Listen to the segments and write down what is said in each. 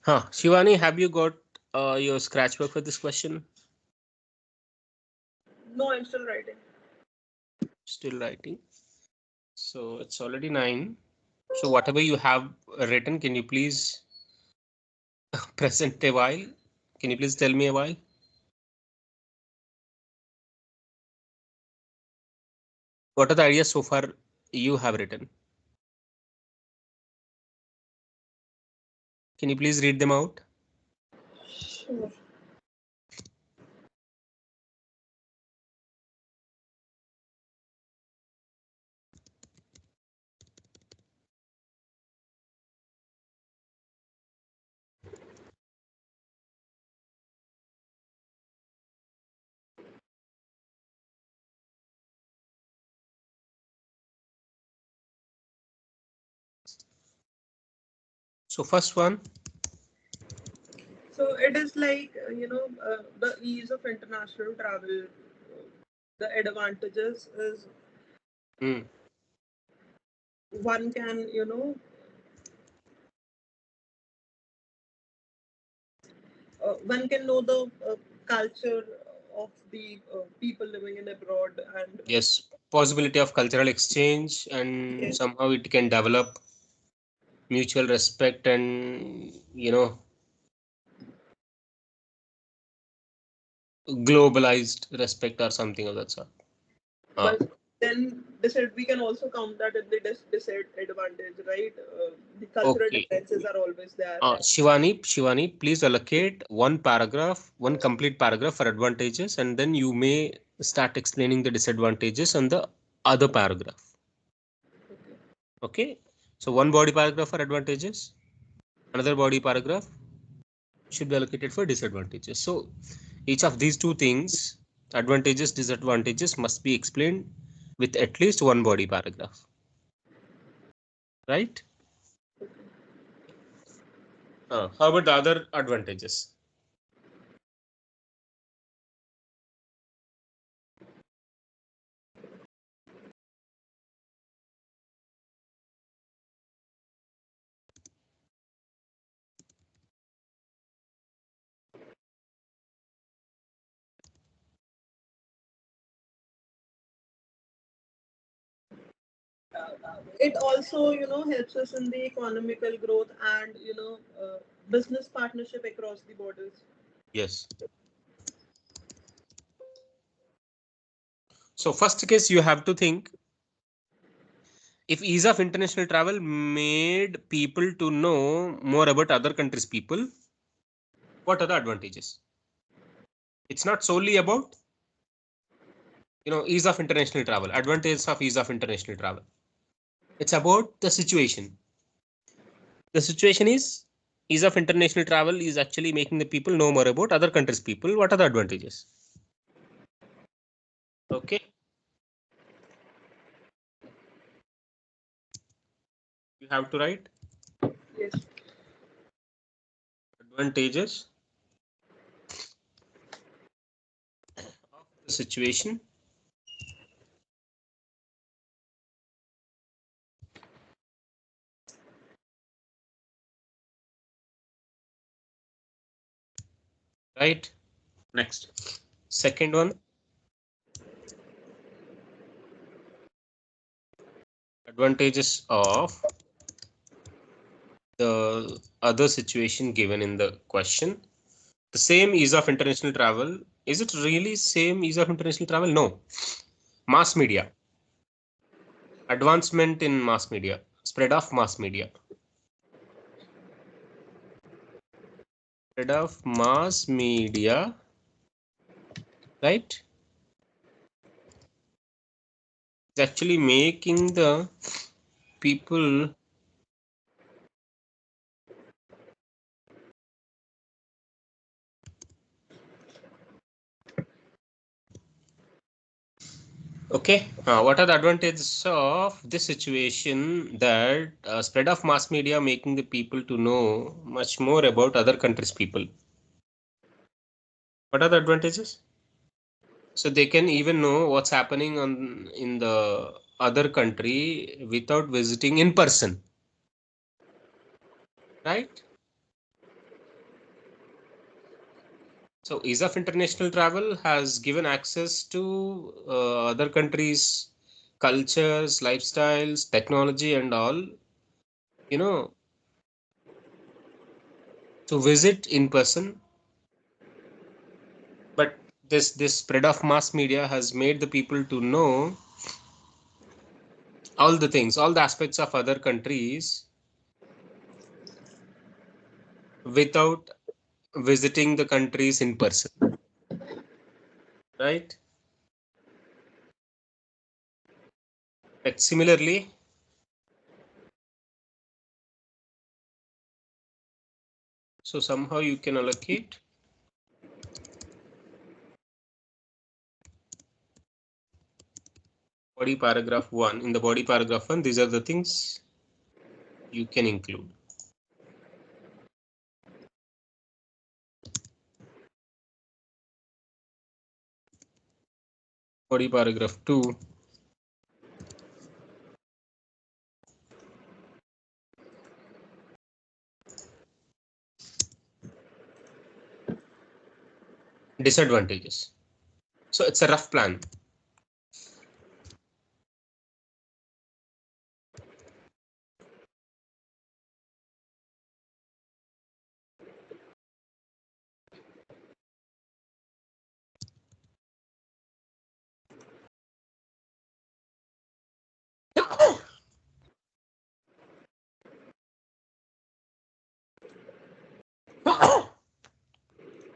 Huh. Shivani, have you got your scratch work for this question? No, I'm still writing. Still writing. So it's already 9. So whatever you have written, can you please present a while? Can you please tell me a while? What are the ideas so far you have written? Can you please read them out? Sure. So first one. So it is like the ease of international travel. The advantages is Hmm. one can one can know the culture of the people living in abroad and Yes, possibility of cultural exchange, and yes, somehow it can develop mutual respect and globalized respect or something of that sort. Ah, but then we can also count that in the disadvantage, right? The cultural okay. differences are always there. Shivani, please allocate one paragraph, one complete paragraph for advantages, and then you may start explaining the disadvantages on the other paragraph. Okay. So one body paragraph for advantages, another body paragraph should be allocated for disadvantages. So each of these two things, advantages, disadvantages, must be explained with at least one body paragraph. Right? How about the other advantages? It also helps us in the economical growth and business partnership across the borders. Yes. So first case you have to think, if ease of international travel made people to know more about other countries' people, what are the advantages? It's not solely about ease of international travel, advantages of ease of international travel. It's about the situation. The situation is ease of international travel is actually making the people know more about other countries' people. What are the advantages? Okay, you have to write Yes. advantages of the situation. Right. Next, second one, advantages of the other situation given in the question. The same ease of international travel. Is it really same ease of international travel? No. Mass media, advancement in mass media, spread of mass media, spread of mass media, right? It's actually making the people okay. What are the advantages of this situation that spread of mass media making the people to know much more about other countries' people? What are the advantages? So they can even know what's happening on in the other country without visiting in person, right? So ease of international travel has given access to other countries' cultures, lifestyles, technology, and all, you know, to visit in person. But this spread of mass media has made the people to know all the things, all the aspects of other countries without visiting the countries in person, right? Like similarly, so somehow you can allocate body paragraph 1. In the body paragraph 1, these are the things you can include. Body paragraph 2, disadvantages. So it's a rough plan.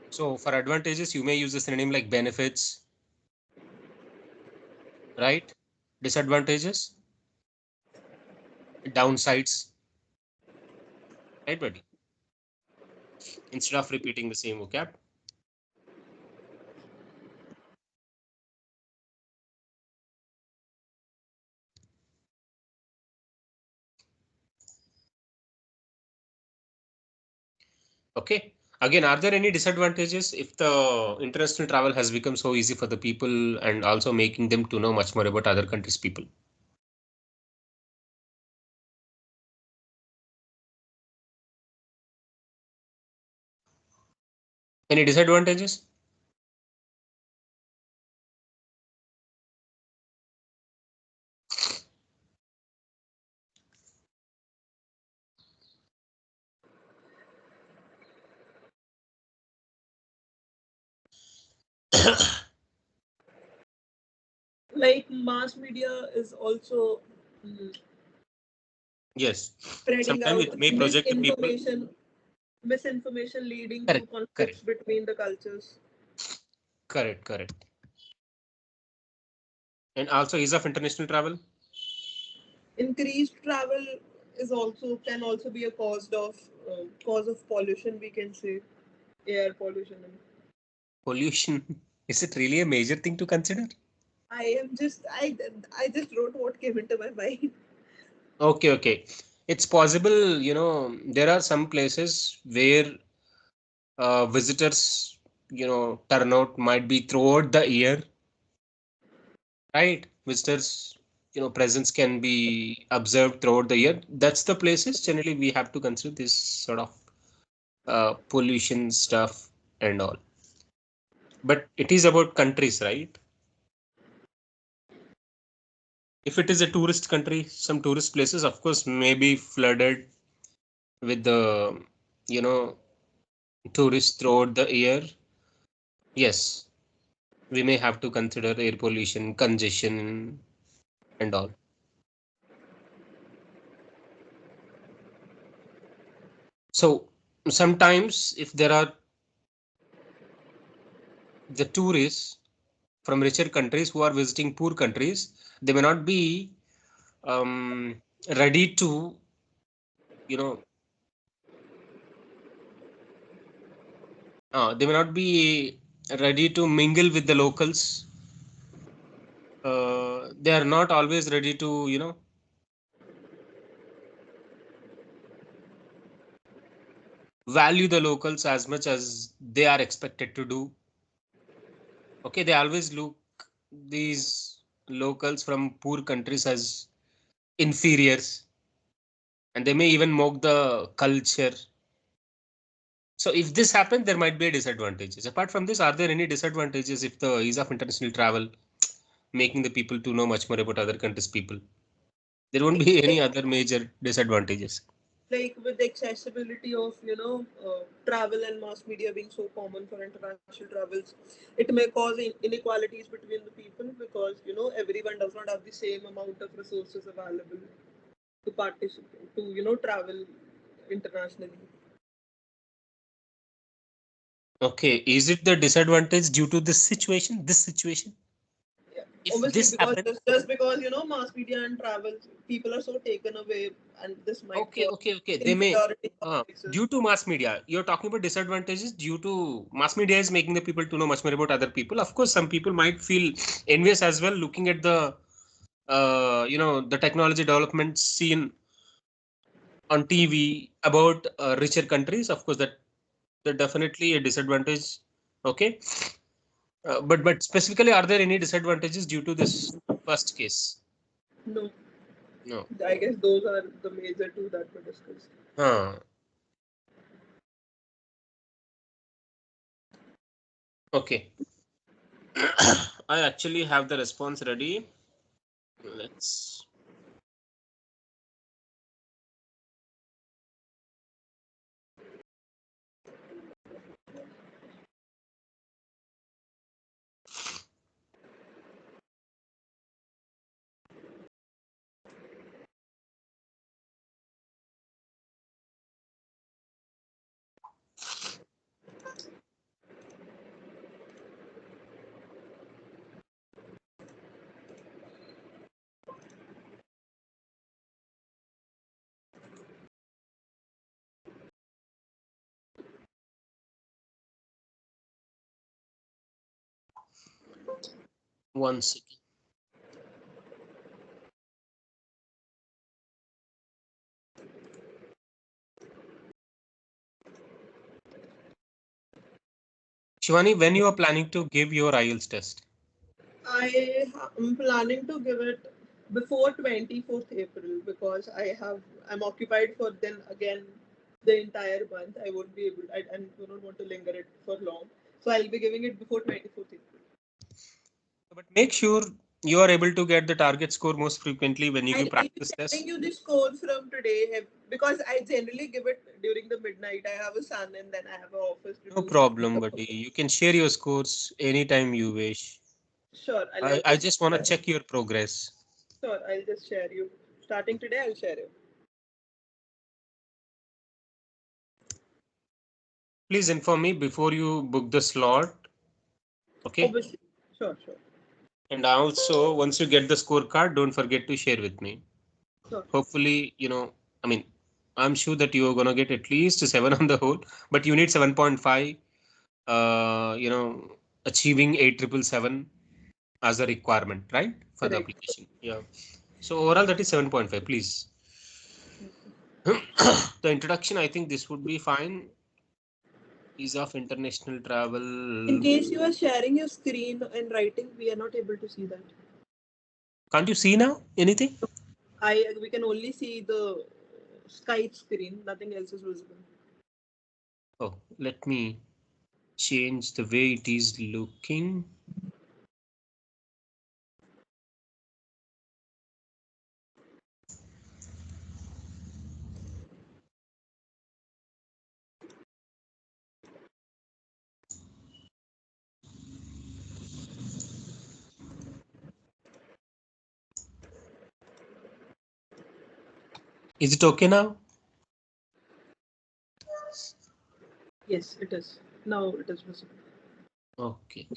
So for advantages, you may use a synonym like benefits, right? Disadvantages, downsides, right, buddy? Instead of repeating the same vocab. Okay. Again, are there any disadvantages if the international travel has become so easy for the people and also making them to know much more about other countries' people? Any disadvantages? Like mass media is also Yes. spreading Sometimes out it may project the people. misinformation leading to Correct, correct, conflicts between the cultures. correct, correct. And also ease of international travel. Increased travel is also can also be a cause of pollution. We can say air pollution. Pollution. Is it really a major thing to consider? I just wrote what came into my mind. Okay, okay. It's possible, there are some places where visitors, turnout might be throughout the year, right? Visitors, presence can be observed throughout the year. That's the places generally we have to consider this sort of pollution stuff and all. But it is about countries, right? If it is a tourist country, some tourist places, of course, may be flooded with the, you know, tourists throughout the year. Yes, we may have to consider air pollution, congestion, and all. So sometimes if there are the tourists from richer countries who are visiting poor countries, they may not be ready to, you know, they may not be ready to mingle with the locals. They are not always ready to, value the locals as much as they are expected to do. Okay, they always look these locals from poor countries as inferiors, and they may even mock the culture, So if this happens, there might be disadvantages. Apart from this, are there any disadvantages if the ease of international travel making the people to know much more about other countries' people? There won't be any other major disadvantages. Like with the accessibility of travel and mass media being so common for international travels, it may cause inequalities between the people, because everyone does not have the same amount of resources available to participate to travel internationally. Okay, is it the disadvantage due to this situation? This situation? Yeah. If Obviously, this because happens, just because mass media and travel, people are so taken away, and this might okay, cause okay, okay. They may inferiority complexes. due to mass media. You're talking about disadvantages due to mass media is making the people to know much more about other people. Of course, some people might feel envious as well, looking at the the technology development seen on TV about richer countries. Of course, that definitely a disadvantage. Okay, but specifically, are there any disadvantages due to this first case? No, No. I guess those are the major two that were discussed. Huh. Okay. I actually have the response ready. Let's 1 second. Shivani, when you are planning to give your IELTS test? I'm planning to give it before 24th April, because I'm occupied for then again the entire month. I won't be able. I do not want to linger it for long, so I'll be giving it before 24th April. But make sure you are able to get the target score most frequently when you give I'll be practice sending tests. you the score from today, because I generally give it during the midnight. I have a son and then I have an office to No do. problem, buddy. You can share your scores anytime you wish. Sure, I, I'll I just just want to check your progress. sure I'll just share you. Starting today, I'll share you. Please inform me before you book the slot. Okay. Obviously, sure, And also, once you get the scorecard, don't forget to share with me. sure. Hopefully, I mean, I'm sure that you're gonna get at least a 7 on the whole, but you need 7.5. Achieving 8777 as a requirement, right, for the Correct. application. Yeah. So overall, that is 7.5. Please. The introduction, I think this would be fine. Ease of international In travel. case you are sharing your screen and writing, we are not able to see that. Can't you see now anything? I We can only see the Skype screen. Nothing else is visible. Oh, let me change the way it is looking. Is it okay now? Yes, it is. Now it is visible. Okay.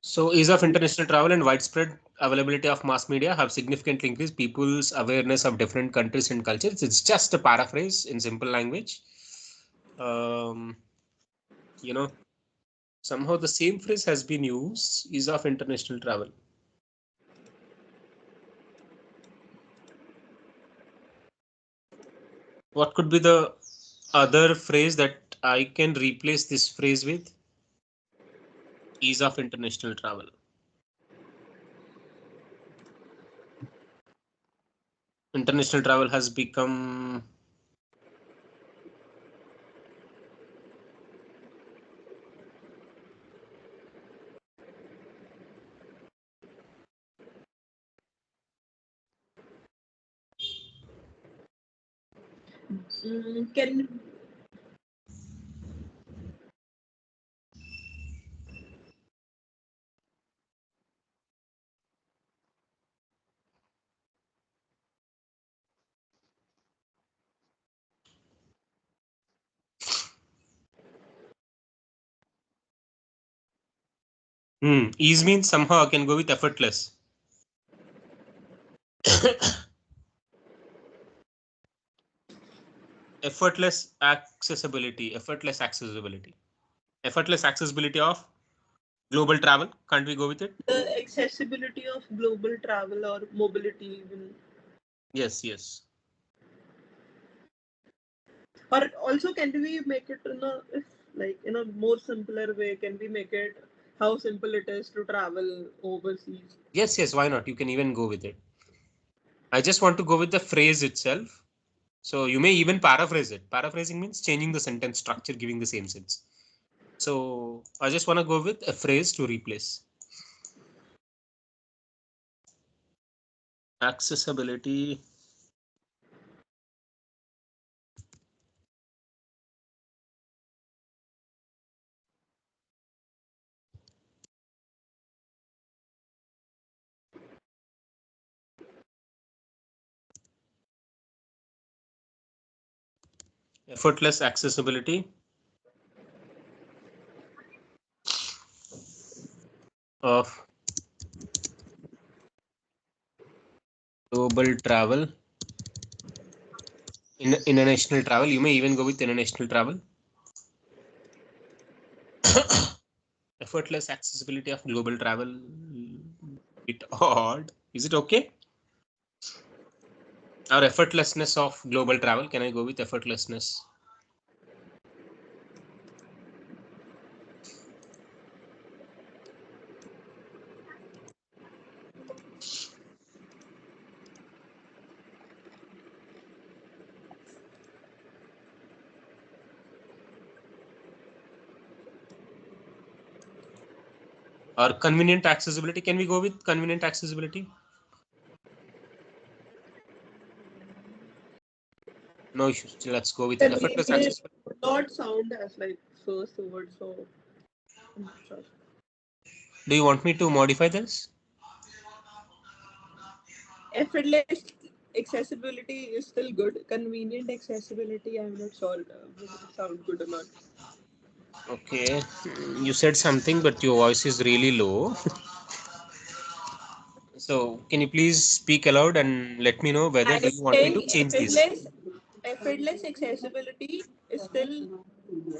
So, ease of international travel and widespread availability of mass media have significantly increased people's awareness of different countries and cultures. It's just a paraphrase in simple language. Um, you know, Somehow the same phrase has been used, ease of international travel. What could be the other phrase that I can replace this phrase with? Ease of international travel. International travel has become Can Ease means somehow I can go with effortless. Effortless accessibility. Effortless accessibility. Effortless accessibility of global travel. Can't we go with it? the accessibility of global travel or mobility even, Yes, yes. or also can we make it in a, if like in a more simpler way, can we make it how simple it is to travel overseas? Yes, yes. Why not? You can even go with it. I just want to go with the phrase itself. So you may even paraphrase it. Paraphrasing means changing the sentence structure, giving the same sense. So I just want to go with a phrase to replace. Accessibility effortless accessibility of global travel, international travel. You may even go with international travel. Effortless accessibility of global travel. Bit odd. Is it okay? Or effortlessness of global travel. Can I go with effortlessness? Or convenient accessibility. Can we go with convenient accessibility? No issues. Let's go with effortless Convenient accessibility. would not sound as like first word, so I'm not sure. Do you want me to modify this? Effortless accessibility is still good. Convenient accessibility, I'm not sure would it sound good or not. Okay. You said something, but your voice is really low. So can you please speak aloud and let me know whether I do was you want me to saying change this? effortless accessibility is still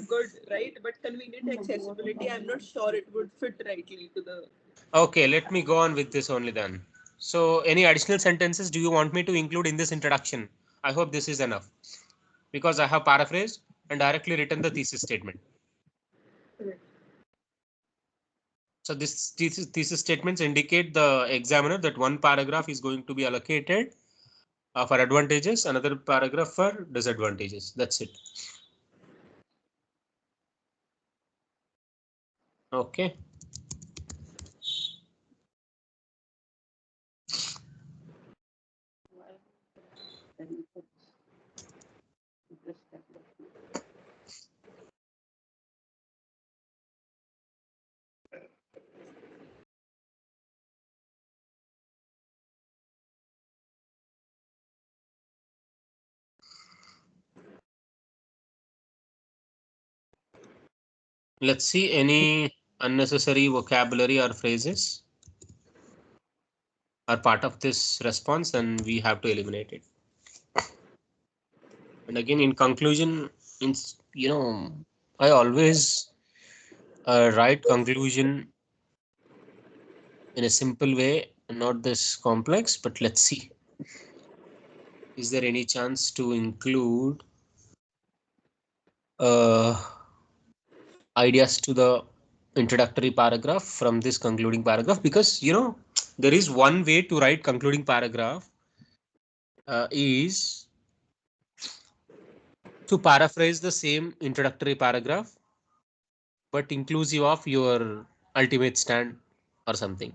good, right? But convenient accessibility, I'm not sure it would fit rightly to the. Okay, let me go on with this only then. So any additional sentences do you want me to include in this introduction? I hope this is enough because I have paraphrased and directly written the thesis statement. So this thesis statements indicate the examiner that one paragraph is going to be allocated for advantages, another paragraph for disadvantages. That's it. Okay. Let's see any unnecessary vocabulary or phrases are part of this response and we have to eliminate it. And again, in conclusion, I always write conclusion in a simple way, not this complex, but let's see. Is there any chance to include uh, ideas to the introductory paragraph from this concluding paragraph? Because, there is one way to write concluding paragraph is to paraphrase the same introductory paragraph, but inclusive of your ultimate stand or something.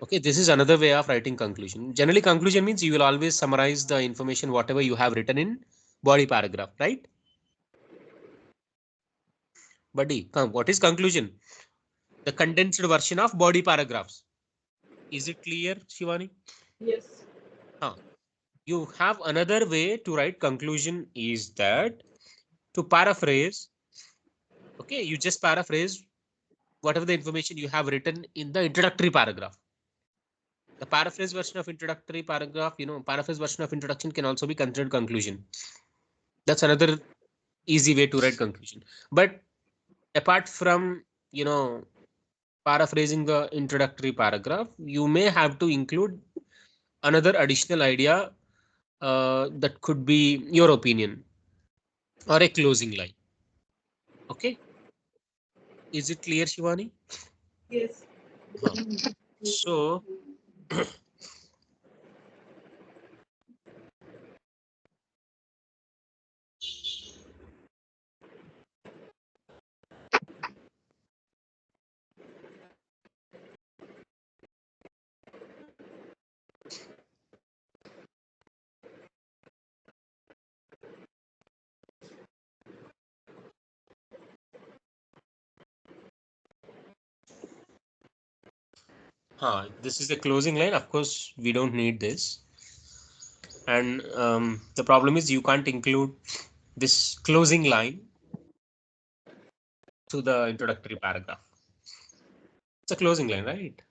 Okay, this is another way of writing conclusion. Generally, conclusion means you will always summarize the information, whatever you have written in body paragraph, right? Buddy, what is conclusion? The condensed version of body paragraphs. Is it clear, Shivani? Yes. Huh. You have another way to write conclusion is that to paraphrase, okay, you just paraphrase whatever the information you have written in the introductory paragraph. The paraphrase version of introductory paragraph, paraphrase version of introduction can also be considered conclusion. That's another easy way to write conclusion. But apart from, paraphrasing the introductory paragraph, you may have to include another additional idea that could be your opinion or a closing line. Okay. Is it clear, Shivani? Yes. Huh. So, this is the closing line. Of course, we don't need this. And the problem is you can't include this closing line to the introductory paragraph. It's a closing line, right?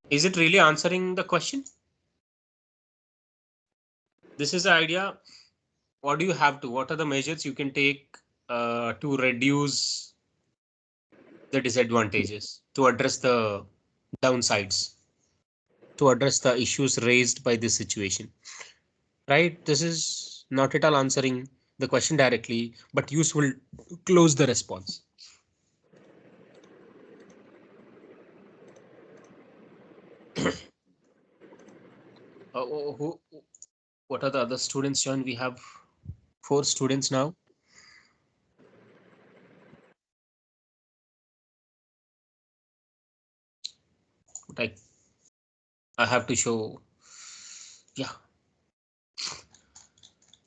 Is it really answering the question? This is the idea. What do you have to? What are the measures you can take to reduce the disadvantages, to address the downsides, to address the issues raised by this situation? Right? This is not at all answering the question directly, but useful to close the response. Who, what are the other students, John? We have 4 students now. But I have to show. Yeah.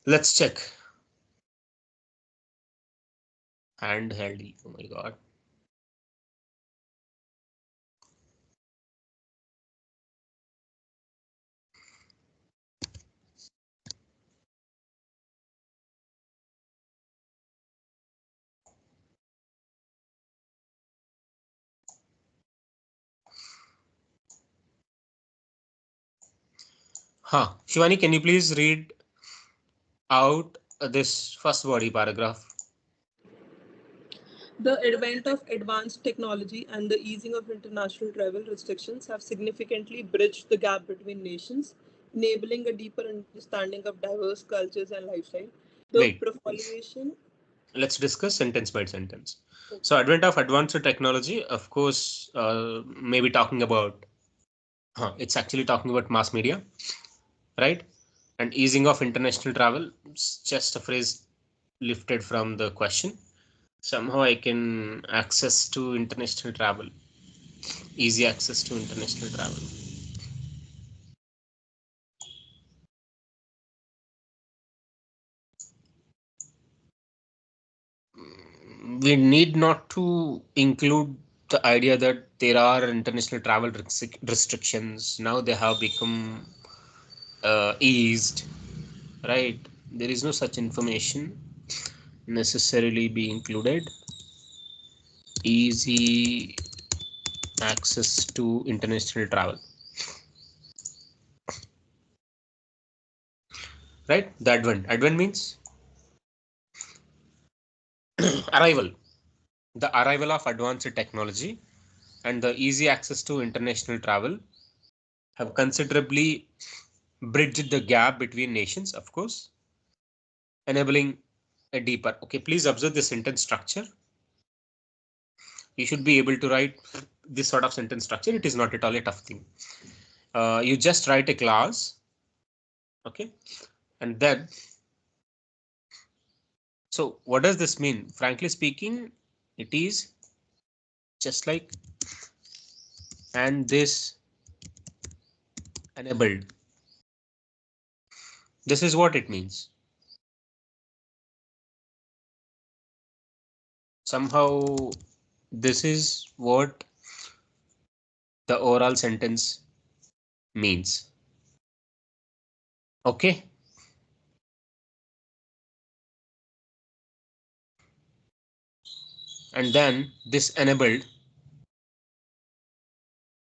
Let's check. Handheld. Oh my God. Shivani, can you please read out this first body paragraph? The advent of advanced technology and the easing of international travel restrictions have significantly bridged the gap between nations, enabling a deeper understanding of diverse cultures and lifestyle. The Wait, proliferation. let's discuss sentence by sentence. So, Okay. advent of advanced technology, of course, maybe talking about, it's actually talking about mass media, right? And easing of international travel, it's just a phrase lifted from the question. Somehow I can access to international travel, easy access to international travel. We need not to include the idea that there are international travel restrictions. Now they have become eased, right? There is no such information necessarily be included. Easy access to international travel, right? The advent means arrival, the arrival of advanced technology and the easy access to international travel have considerably bridged the gap between nations, of course, enabling a deeper. Okay, please observe the sentence structure. You should be able to write this sort of sentence structure. It is not at all a tough thing. You just write a clause, okay, and then, so what does this mean? Frankly speaking, it is just like, and this enabled. This is what it means. Somehow, this is what the overall sentence means. Okay. And then this enabled,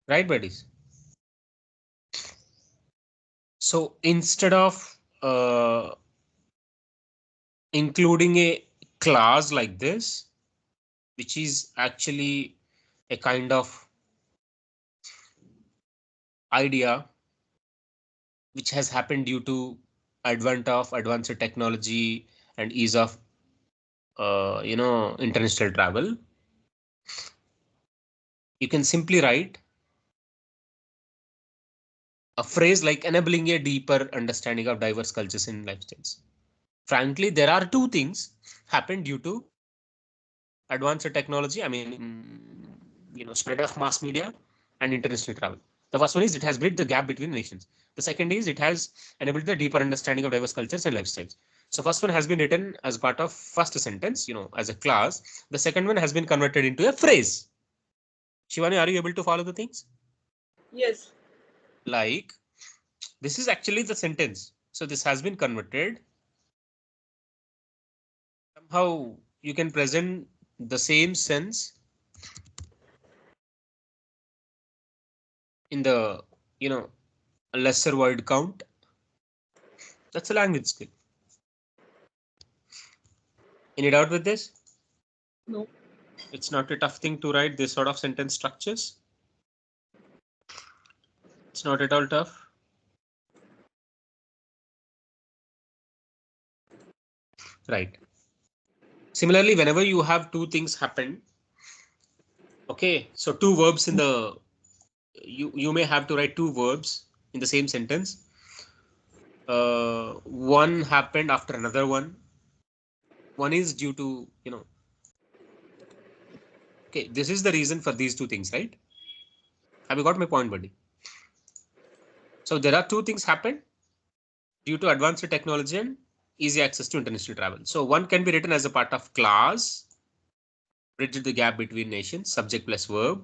right, buddies? So instead of including a class like this, which is actually a kind of idea which has happened due to advent of advanced technology and ease of international travel, you can simply write a phrase like enabling a deeper understanding of diverse cultures and lifestyles. Frankly, there are two things happened due to advanced technology. I mean, spread of mass media and international travel. The first one is it has bridged the gap between nations. The second is it has enabled the deeper understanding of diverse cultures and lifestyles. So first one has been written as part of first sentence, as a class. The second one has been converted into a phrase. Shivani, are you able to follow the things? Yes. Like, this is actually the sentence. So this has been converted. Somehow you can present the same sense in the, lesser word count. That's a language skill. Any doubt with this? No. It's not a tough thing to write this sort of sentence structures. It's not at all tough. Right. Similarly, whenever you have two things happen, okay, so two verbs in the, you may have to write two verbs in the same sentence. One happened after another one. One is due to, okay, this is the reason for these two things, right? Have you got my point, buddy? So there are two things happen due to advanced technology and easy access to international travel. So one can be written as a part of class, bridge the gap between nations, subject plus verb.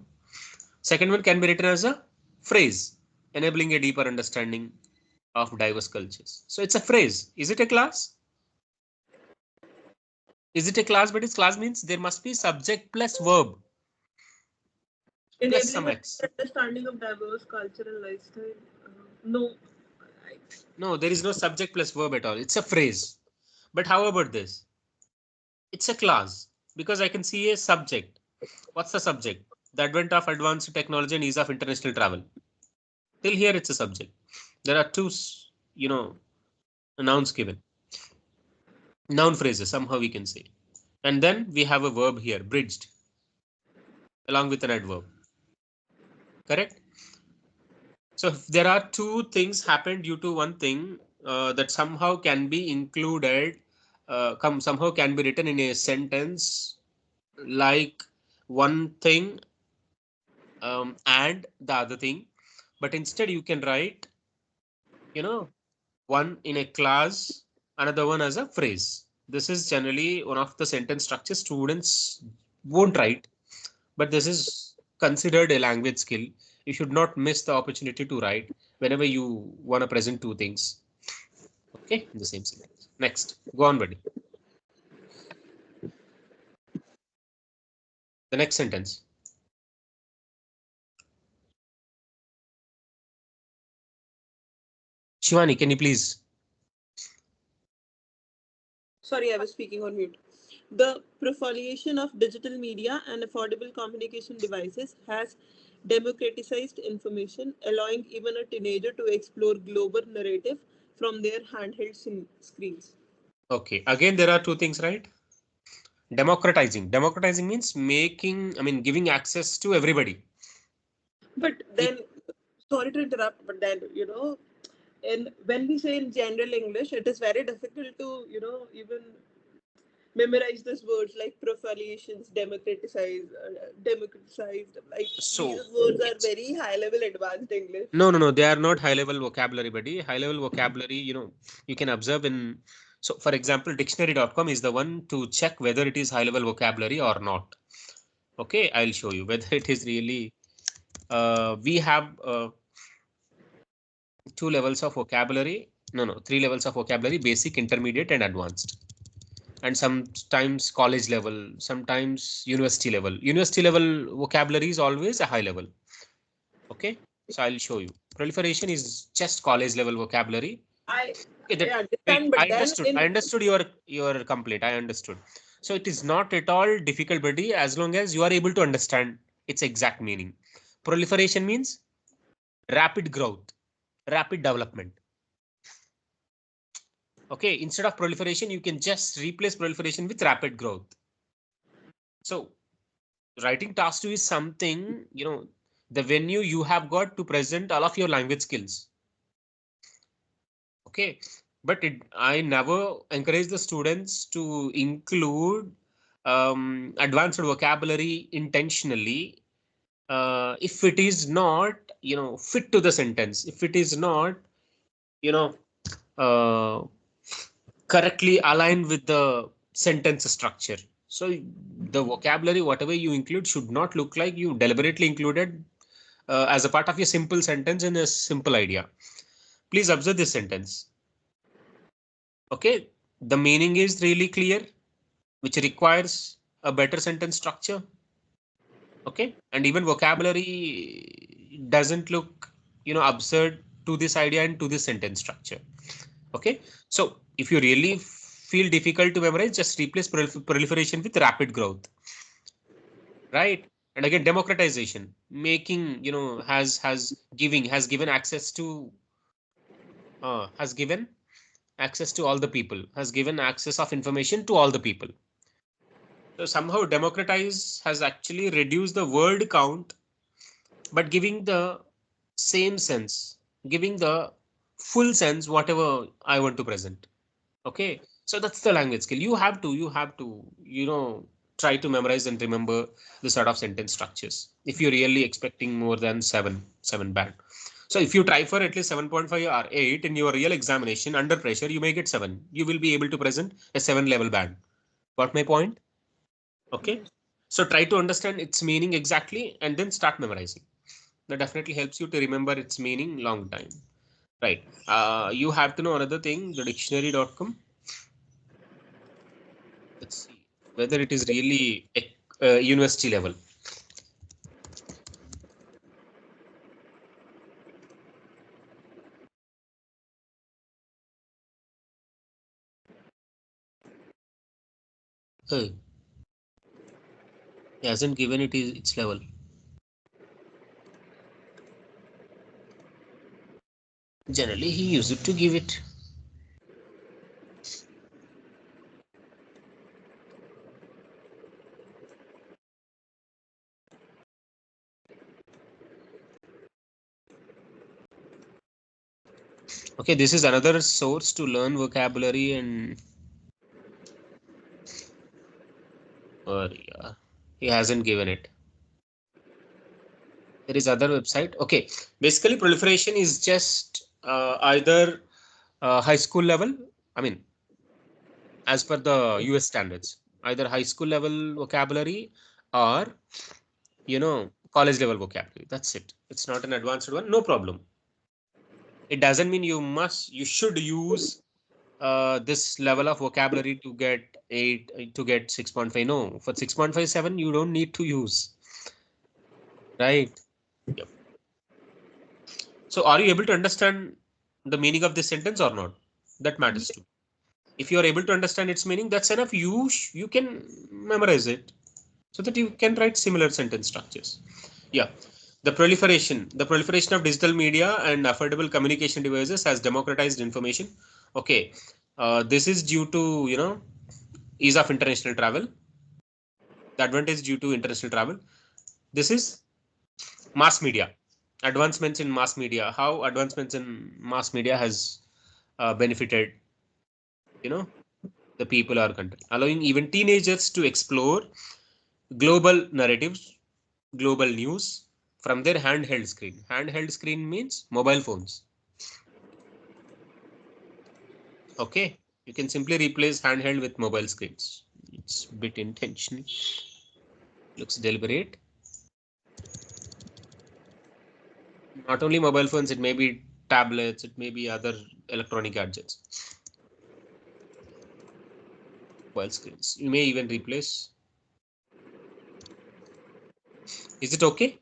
Second one can be written as a phrase, enabling a deeper understanding of diverse cultures. So it's a phrase. Is it a class? Is it a class? But its class means there must be subject plus verb plus Enabling some a X. deeper understanding of diverse culture and lifestyle. No. I, No, there is no subject plus verb at all. It's a phrase. But how about this? It's a class because I can see a subject. What's the subject? The advent of advanced technology and ease of international travel. Till here, it's a subject. There are two, you know, nouns given. Noun phrases, somehow we can say. And then we have a verb here, bridged, along with an adverb. Correct? So if there are two things happen due to one thing that somehow can be included, somehow can be written in a sentence like one thing and the other thing. But instead you can write, one in a class, another one as a phrase. This is generally one of the sentence structures students won't write, but this is considered a language skill. You should not miss the opportunity to write whenever you want to present two things. Okay, in the same sentence. Next, go on, buddy. The next sentence. Shivani, can you please? Sorry, I was speaking on mute. The proliferation of digital media and affordable communication devices has democratized information, allowing even a teenager to explore global narrative from their handheld screens. Okay, again, there are two things, right? Democratizing. Democratizing means making, I mean, giving access to everybody. But then, sorry to interrupt, but then, and when we say in general English, it is very difficult to, even memorize these words like profiliations, democratized. Like these So words are it's very high level advanced English. no, they are not high level vocabulary, buddy. High level vocabulary, you can observe in. So, for example, dictionary.com is the one to check whether it is high level vocabulary or not. Okay, I'll show you whether it is really. We have two levels of vocabulary. No, three levels of vocabulary: basic, intermediate, and advanced. And sometimes college level, sometimes university level. University level vocabulary is always a high level. Okay, so I'll show you. Proliferation is just college level vocabulary. I Okay, I wait, understand, but I then understood. in I understood your complaint. I understood. So it is not at all difficult, buddy, as long as you are able to understand its exact meaning. Proliferation means rapid growth, rapid development. Okay, instead of proliferation, you can just replace proliferation with rapid growth. So writing task 2 is something, the venue you have got to present all of your language skills. Okay, but I never encourage the students to include advanced vocabulary intentionally if it is not fit to the sentence, if it is not you know uh, correctly aligned with the sentence structure. So the vocabulary whatever you include should not look like you deliberately included as a part of your simple sentence in a simple idea. Please observe this sentence. Okay, the meaning is really clear, which requires a better sentence structure. Okay, and even vocabulary doesn't look absurd to this idea and to this sentence structure. Okay, so if you really feel difficult to memorize, just replace proliferation with rapid growth, right? And again, democratization, making has given access to has given access to all the people, has given access of information to all the people. So somehow democratize has actually reduced the word count, but giving the same sense, giving the full sense, whatever I want to present. Okay. So that's the language skill. You have to, try to memorize and remember the sort of sentence structures. If you're really expecting more than seven band. So if you try for at least 7.5 or 8 in your real examination under pressure, you may get 7. You will be able to present a 7 level band. Got my point? Okay. yes. So try to understand its meaning exactly and then start memorizing. That definitely helps you to remember its meaning long time. Right. You have to know another thing, the dictionary.com. Let's see whether it is really a university level. Oh, he hasn't given it its level. Generally, he used it to give it. Okay, this is another source to learn vocabulary and yeah, he hasn't given it. There is other website. Okay, basically proliferation is just either high school level. I mean, as per the US standards, either high school level vocabulary or college level vocabulary. That's it. It's not an advanced one. No problem. It doesn't mean you should use this level of vocabulary to get 8 to get 6.5. No, for 6.57 you don't need to use, right? Yep. So are you able to understand the meaning of this sentence or not? That matters too. If you are able to understand its meaning, that's enough. You can memorize it so that you can write similar sentence structures. Yeah. The proliferation of digital media and affordable communication devices has democratized information. Okay. This is due to, ease of international travel. The advantage due to international travel. This is mass media. Advancements in mass media. How advancements in mass media has benefited, you know, the people or country, allowing even teenagers to explore global narratives, global news from their handheld screen. Handheld screen means mobile phones. Okay, you can simply replace handheld with mobile screens. It's a bit intentional, looks deliberate. Not only mobile phones, it may be tablets, it may be other electronic gadgets. Mobile screens. You may even replace. Is it okay?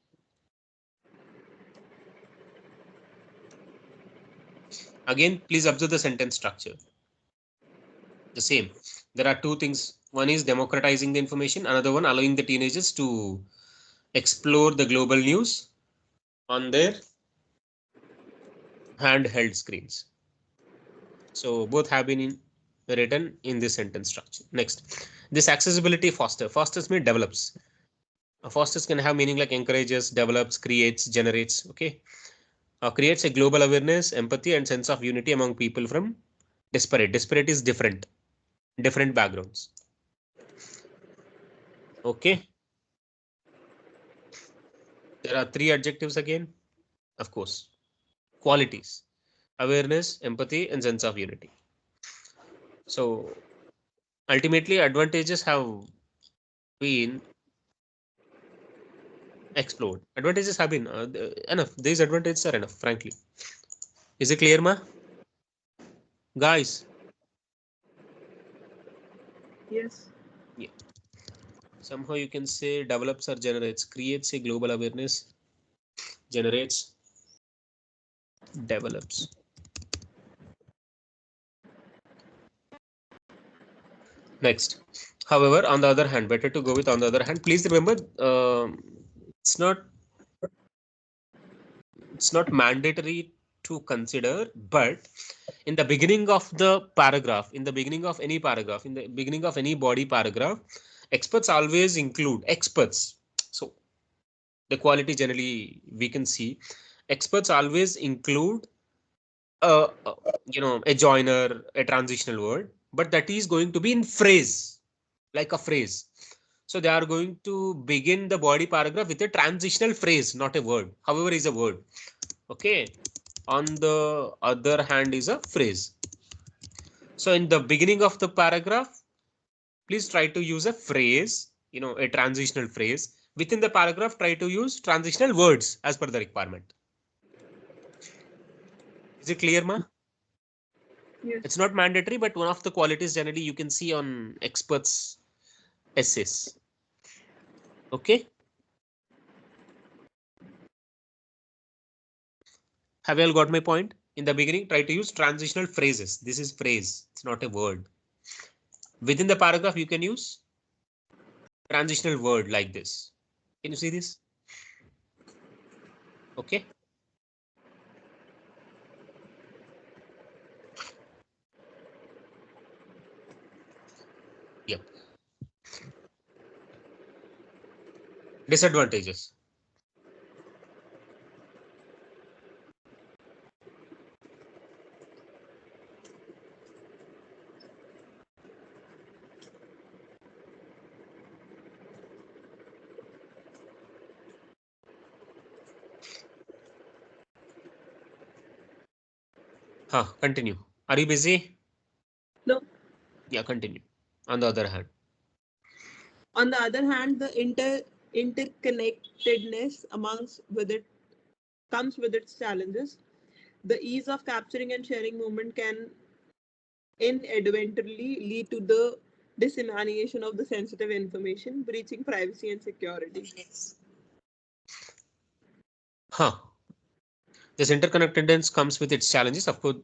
Again, please observe the sentence structure. The same. There are two things. One is democratizing the information, another one allowing the teenagers to explore the global news on their handheld screens. So both have been written in this sentence structure. Next, this accessibility foster. Fosters mean develops. Fosters can have meaning like encourages, develops, creates, generates. Okay, creates a global awareness, empathy, and sense of unity among people from disparate. Disparate is different, different backgrounds. Okay, there are three adjectives again. Of course, qualities: awareness, empathy, and sense of unity. So ultimately, advantages have been explored. Advantages have been enough. These advantages are enough, frankly. Is it clear, ma? Guys? Yes. Yeah. Somehow you can say develops or generates, creates a global awareness, generates, develops. Next. However, on the other hand, better to go with on the other hand. Please remember, it's not mandatory to consider, but in the beginning of the paragraph, in the beginning of any paragraph, in the beginning of any body paragraph, experts always include experts. So the quality generally we can see experts always include a, a joiner, a transitional word, but that is going to be in phrase, like a phrase. So they are going to begin the body paragraph with a transitional phrase, not a word. However, is a word. Okay. On the other hand, is a phrase. So in the beginning of the paragraph, please try to use a phrase, a transitional phrase. Within the paragraph, try to use transitional words as per the requirement. Is it clear, ma? Yes. It's not mandatory, but one of the qualities generally you can see on experts' essays. Okay. Have you all got my point? In the beginning, try to use transitional phrases. This is phrase. It's not a word. Within the paragraph, you can use transitional word like this. Can you see this? Okay. Yep. Disadvantages. Huh, continue. Are you busy? No. Yeah, continue. On the other hand. On the other hand, the interconnectedness amongst with it comes with its challenges. The ease of capturing and sharing movement can inadvertently lead to the dissemination of the sensitive information, breaching privacy and security. Huh. This interconnectedness comes with its challenges. Of course,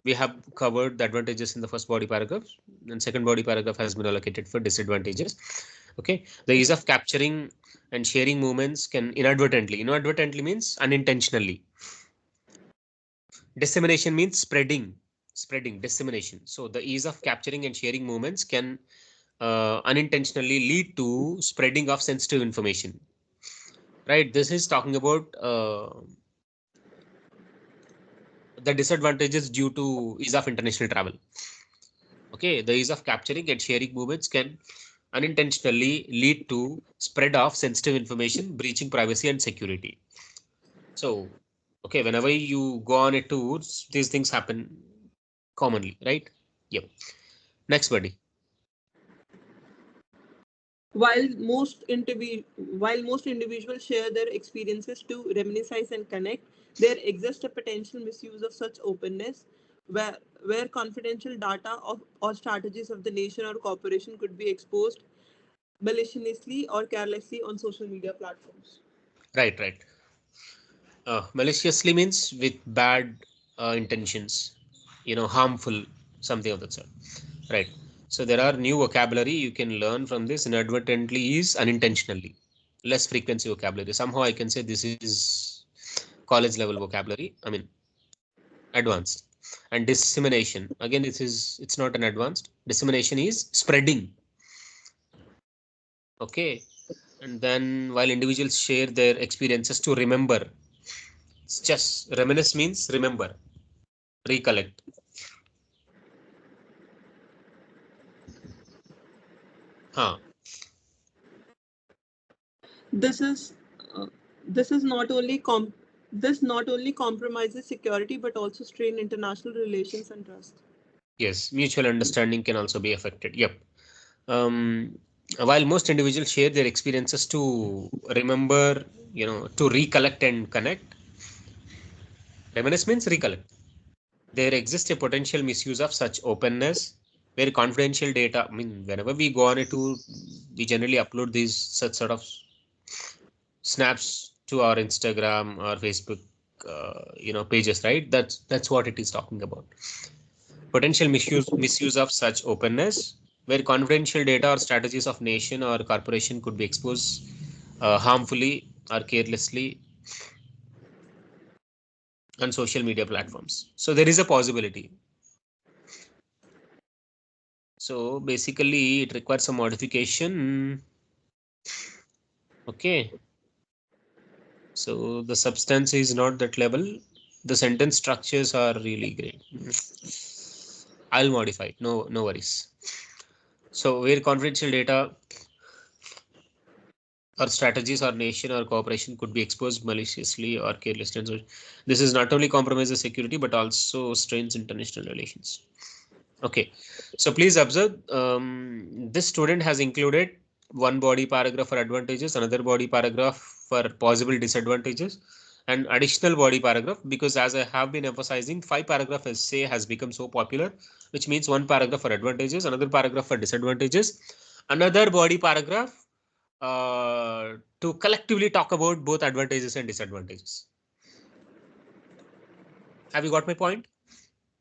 we have covered the advantages in the first body paragraph, and second body paragraph has been allocated for disadvantages. Okay, the ease of capturing and sharing movements can inadvertently means unintentionally. Dissemination means spreading, dissemination. So the ease of capturing and sharing movements can unintentionally lead to spreading of sensitive information. Right, this is talking about the disadvantages due to ease of international travel. Okay, the ease of capturing and sharing movements can unintentionally lead to spread of sensitive information, breaching privacy and security. So, okay, whenever you go on a tour, these things happen commonly, right? Yep. Next, buddy. While most individuals share their experiences to reminisce and connect, there exists a potential misuse of such openness where confidential data or strategies of the nation or corporation could be exposed maliciously or carelessly on social media platforms. Right, right. Maliciously means with bad intentions, harmful, something of that sort. Right. So there are new vocabulary you can learn from this. Inadvertently is unintentionally. Less frequency vocabulary. Somehow I can say this is college level vocabulary. I mean, advanced. And dissemination. Again, it's not an advanced. Dissemination is spreading. Okay. And then while individuals share their experiences to remember, it's just reminisce means remember, recollect. Huh. This is uh, this is not only this not only compromises security but also strain international relations and trust. Yes, mutual understanding can also be affected. Yep. While most individuals share their experiences to remember, to recollect and connect, reminisce means recollect. There exists a potential misuse of such openness where confidential data, I mean, whenever we go on a tour, we generally upload these such sort of snaps to our Instagram or Facebook, pages, right? That's what it is talking about. Potential misuse of such openness where confidential data or strategies of nation or corporation could be exposed harmfully or carelessly on social media platforms. So there is a possibility. So basically it requires some modification. Okay, so the substance is not that level. The sentence structures are really great. I'll modify it, no worries. So where confidential data or strategies or nation or cooperation could be exposed maliciously or carelessly. So this is not only compromises security but also strains international relations. Okay, so please observe, this student has included one body paragraph for advantages, another body paragraph for possible disadvantages, and additional body paragraph, because as I have been emphasizing, 5 paragraph essay has become so popular, which means one paragraph for advantages, another paragraph for disadvantages, another body paragraph to collectively talk about both advantages and disadvantages. Have you got my point?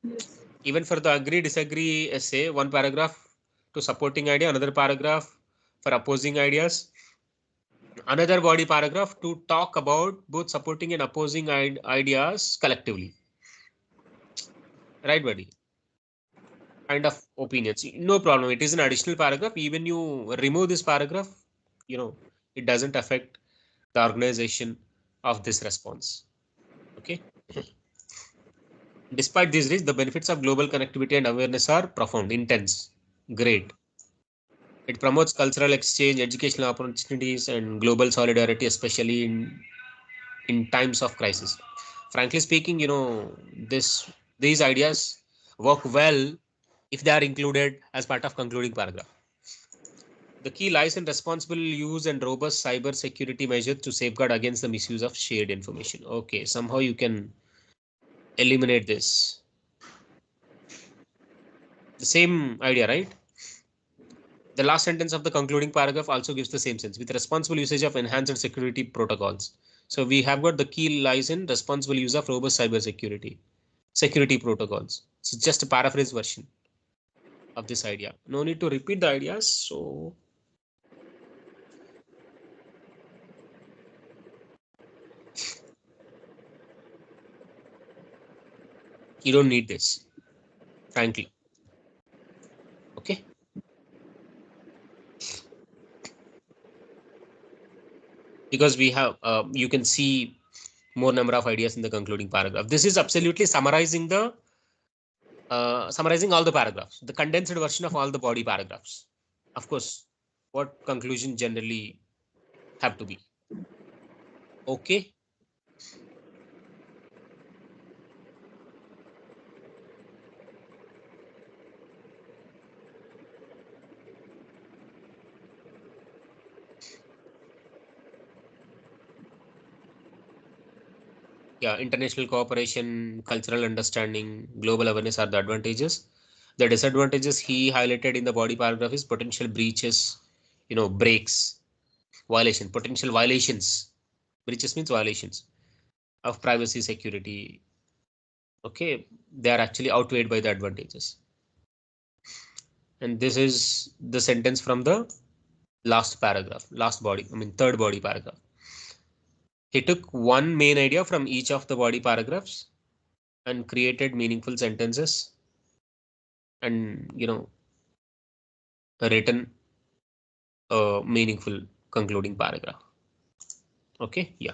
Yes. Even for the agree disagree essay, one paragraph to supporting idea, another paragraph for opposing ideas, another body paragraph to talk about both supporting and opposing ideas collectively. Right, buddy? Kind of opinions. No problem. It is an additional paragraph. Even you remove this paragraph, it doesn't affect the organization of this response. Okay. Despite these risks, the benefits of global connectivity and awareness are profound, intense, great. It promotes cultural exchange, educational opportunities, and global solidarity, especially in times of crisis. Frankly speaking, these ideas work well if they are included as part of concluding paragraph. The key lies in responsible use and robust cyber security measures to safeguard against the misuse of shared information. Okay, somehow you can eliminate this. The same idea, right? The last sentence of the concluding paragraph also gives the same sense with responsible usage of enhanced security protocols. So we have got the key lies in responsible use of robust cyber security protocols. So just a paraphrase version of this idea. No need to repeat the ideas. So you don't need this, frankly. Okay. Because we have, you can see more number of ideas in the concluding paragraph. This is absolutely summarizing the summarizing all the paragraphs, the condensed version of all the body paragraphs. Of course, what conclusion generally have to be. Okay. Yeah, international cooperation, cultural understanding, global awareness are the advantages. The disadvantages he highlighted in the body paragraph is potential breaches, breaks, violation, potential violations. Breaches means violations of privacy, security. Okay, they are actually outweighed by the advantages. And this is the sentence from the last paragraph, third body paragraph. He took one main idea from each of the body paragraphs and created meaningful sentences and, written a meaningful concluding paragraph. Okay, yeah.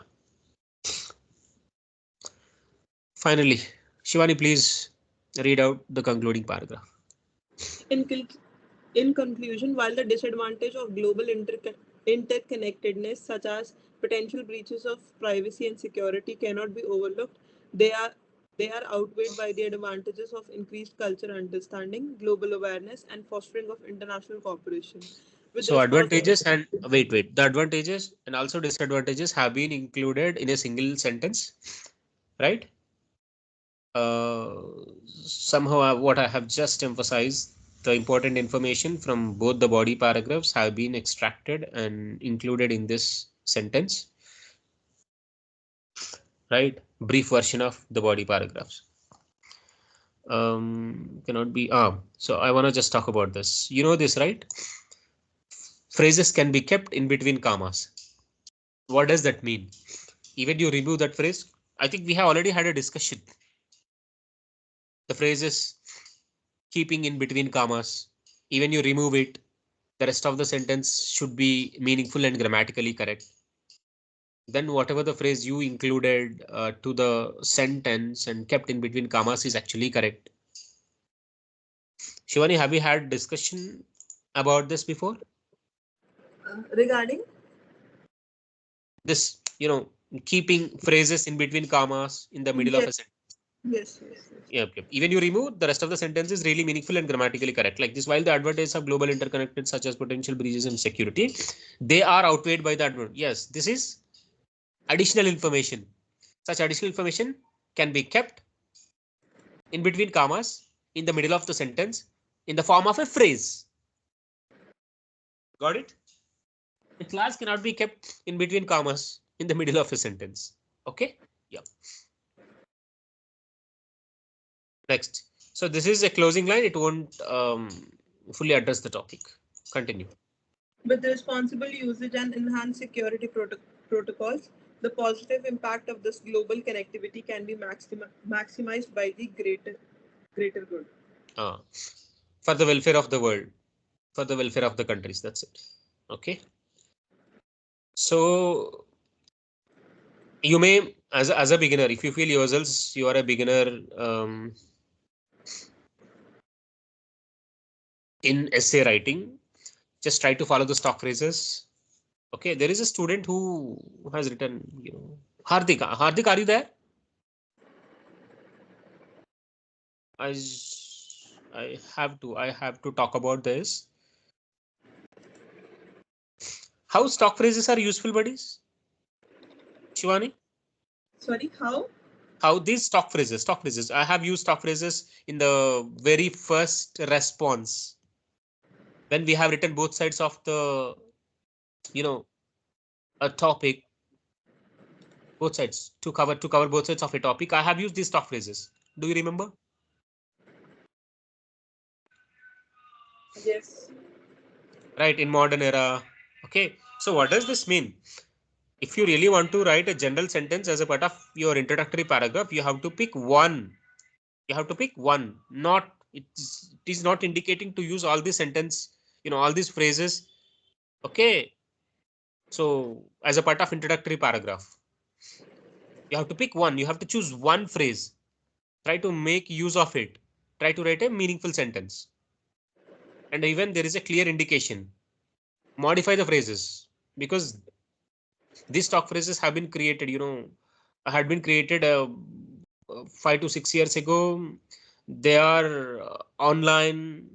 Finally, Shivani, please read out the concluding paragraph. In, in conclusion, while the disadvantage of global interconnectedness, such as potential breaches of privacy and security, cannot be overlooked, they are they are outweighed by the advantages of increased cultural understanding, global awareness, and fostering of international cooperation. With So responsible, advantages and wait. The advantages and also disadvantages have been included in a single sentence, right? Somehow what I have just emphasized, the important information from both the body paragraphs have been extracted and included in this sentence, right? Brief version of the body paragraphs. Cannot be so I want to just talk about this. You know this, right? Phrases can be kept in between commas. What does that mean? Even you remove that phrase, I think we have already had a discussion. The phrase is keeping in between commas. Even you remove it, the rest of the sentence should be meaningful and grammatically correct. Then whatever the phrase you included to the sentence and kept in between commas is actually correct. Shivani, have you had discussion about this before? regarding This, keeping phrases in between commas in the middle of yes, a sentence. yes. Yep, yep. Even you remove, the rest of the sentence is really meaningful and grammatically correct. Like this, while the advantages of global interconnected, such as potential breaches and security, they are outweighed by the advantage. Yes, this is additional information. Such additional information can be kept in between commas in the middle of the sentence in the form of a phrase. Got it? A class cannot be kept in between commas in the middle of a sentence. Okay? Yeah. Next. So this is a closing line. It won't fully address the topic. Continue. With responsible usage and enhanced security protocols, the positive impact of this global connectivity can be maximized by the greater good. Uh, for the welfare of the world, for the welfare of the countries. That's it. Okay. So you may, as a beginner, if you feel yourselves you are a beginner in essay writing, just try to follow the stock phrases. Okay, there is a student who has written, Hardik. Hardik, are you there? I I have to talk about this. How stock phrases are useful, buddies? Shivani? Sorry, how? How these stock phrases. I have used stock phrases in the very first response when we have written both sides of the, you know, a topic, both sides to cover both sides of a topic. I have used these stock phrases. Do you remember? Yes. Right, in modern era. Okay. So what does this mean? If you really want to write a general sentence as a part of your introductory paragraph, you have to pick one. You have to pick one. Not it is not indicating to use all these sentence, all these phrases. Okay. So as a part of introductory paragraph, you have to pick one. You have to choose one phrase. Try to make use of it. try to write a meaningful sentence. And even there is a clear indication. Modify the phrases, because these stock phrases have been created, had been created 5 to 6 years ago. They are online.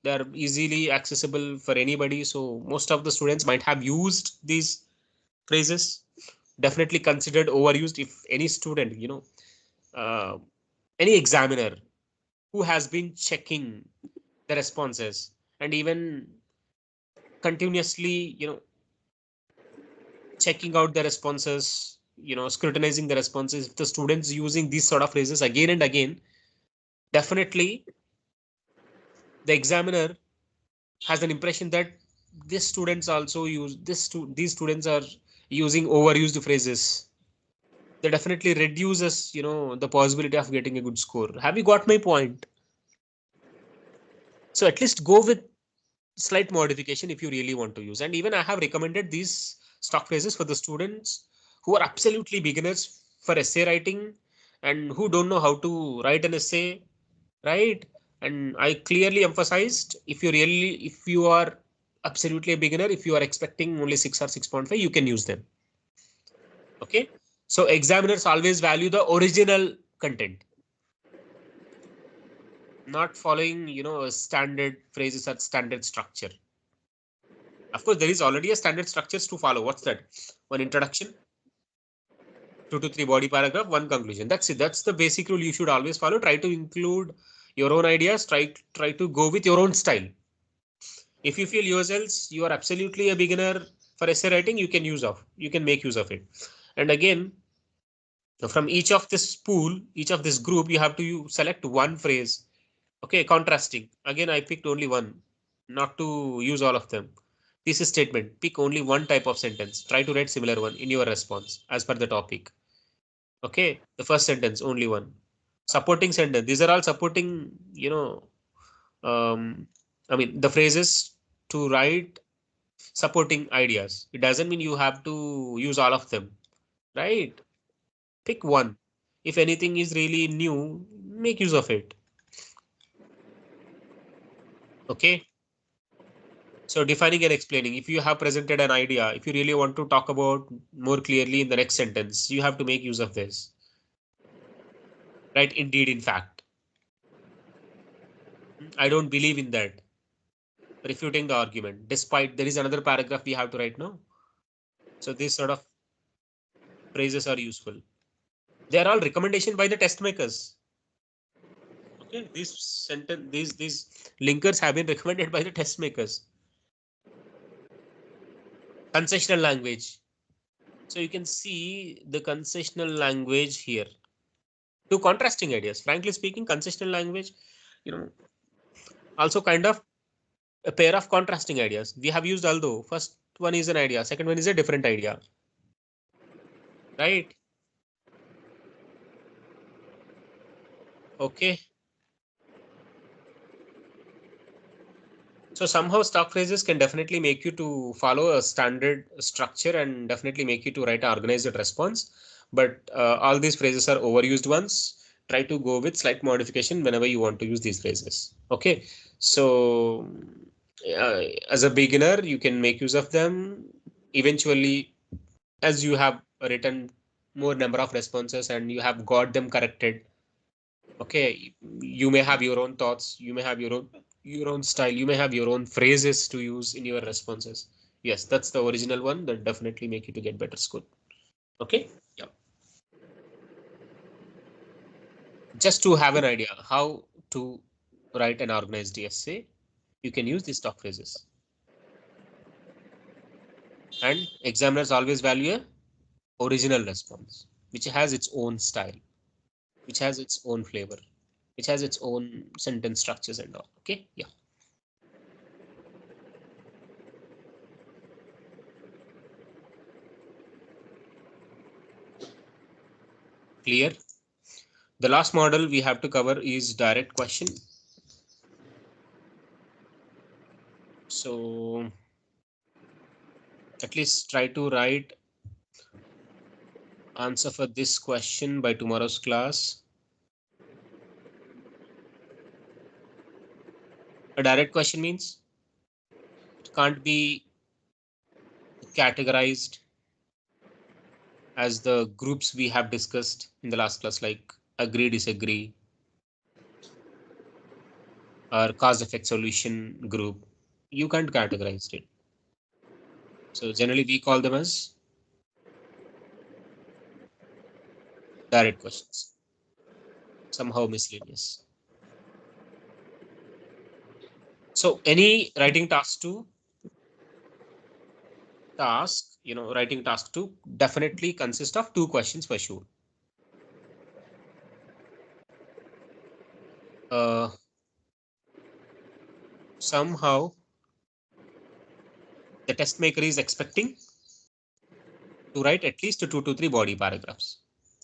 They are easily accessible for anybody. So most of the students might have used these phrases. Definitely considered overused. If any student, uh, any examiner who has been checking the responses and even continuously, checking out the responses, scrutinizing the responses, if the students using these sort of phrases again and again, definitely the examiner has an impression that these students also use these students are using overused phrases. They definitely reduces, the possibility of getting a good score. Have you got my point? So at least go with slight modification if you really want to use. And even I have recommended these stock phrases for the students who are absolutely beginners for essay writing and who don't know how to write an essay, right? And I clearly emphasized, if you are absolutely a beginner, if you are expecting only 6 or 6.5, you can use them. Okay. So examiners always value the original content, not following, standard phrases or standard structure. Of course, there is already a standard structures to follow. What's that? One introduction, 2 to 3 body paragraph, one conclusion. That's it. That's the basic rule you should always follow. Try to include your own ideas. Try to go with your own style. If you feel yourselves you are absolutely a beginner for essay writing, you can make use of it. And again, from each of this pool, each of this group, you have to select one phrase. Okay, contrasting. Again, I picked only one, not to use all of them. Thesis statement. Pick only one type of sentence. Try to write similar one in your response as per the topic. Okay, the first sentence, only one. Supporting sentence. These are all supporting, um, I mean, the phrases to write supporting ideas. It doesn't mean you have to use all of them, right? Pick one. If anything is really new, make use of it. Okay. So defining and explaining, if you have presented an idea, if you really want to talk about more clearly in the next sentence, you have to make use of this. Right? Indeed, in fact. I don't believe in that. Refuting the argument. Despite there is another paragraph we have to write now. So these sort of phrases are useful. They are all recommendation by the test makers. Okay, these linkers have been recommended by the test makers. Concessional language. So you can see the concessional language here. Two contrasting ideas. Frankly speaking, concessional language, also kind of a pair of contrasting ideas. We have used although first one is an idea, second one is a different idea, right? Okay. So somehow stock phrases can definitely make you to follow a standard structure and definitely make you to write an organized response. But all these phrases are overused ones. Try to go with slight modification whenever you want to use these phrases. Okay. So as a beginner, you can make use of them. Eventually, as you have written more number of responses and you have got them corrected, okay, you may have your own thoughts, you may have your own style, you may have your own phrases to use in your responses. Yes, that's the original one that definitely make you to get better score. Okay. Yeah, just to have an idea how to write an organized essay, you can use these stock phrases. And examiners always value a original response which has its own style, which has its own flavor, which has its own sentence structures and all. Okay. Yeah. Clear. The last model we have to cover is direct question. So at least try to write answer for this question by tomorrow's class. A direct question means it can't be categorized as the groups we have discussed in the last class, like agree, disagree, or cause effect solution group. You can't categorize it. So generally we call them as direct questions, somehow miscellaneous. So any writing writing task two definitely consists of two questions for sure. Uh, Somehow the test maker is expecting to write at least 2 to 3 body paragraphs.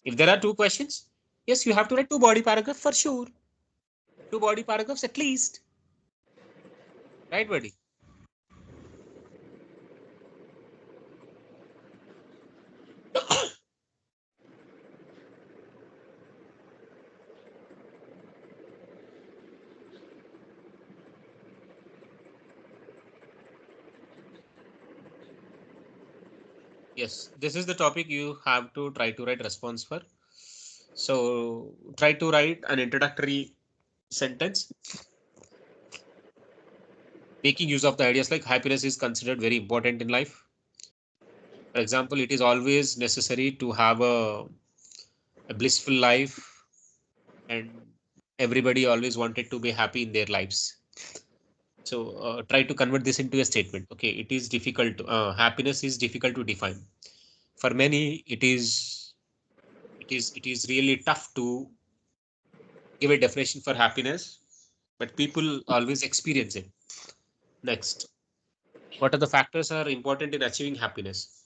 If there are two questions, yes, you have to write 2 body paragraphs for sure. 2 body paragraphs at least. Right, buddy? Yes, this is the topic you have to try to write response for. So try to write an introductory sentence, making use of the ideas like happiness is considered very important in life. For example, it is always necessary to have a blissful life, and everybody always wanted to be happy in their lives. So try to convert this into a statement. Okay, it is difficult. Happiness is difficult to define. For many, it is really tough to give a definition for happiness, but people always experience it. Next, what are the factors are important in achieving happiness?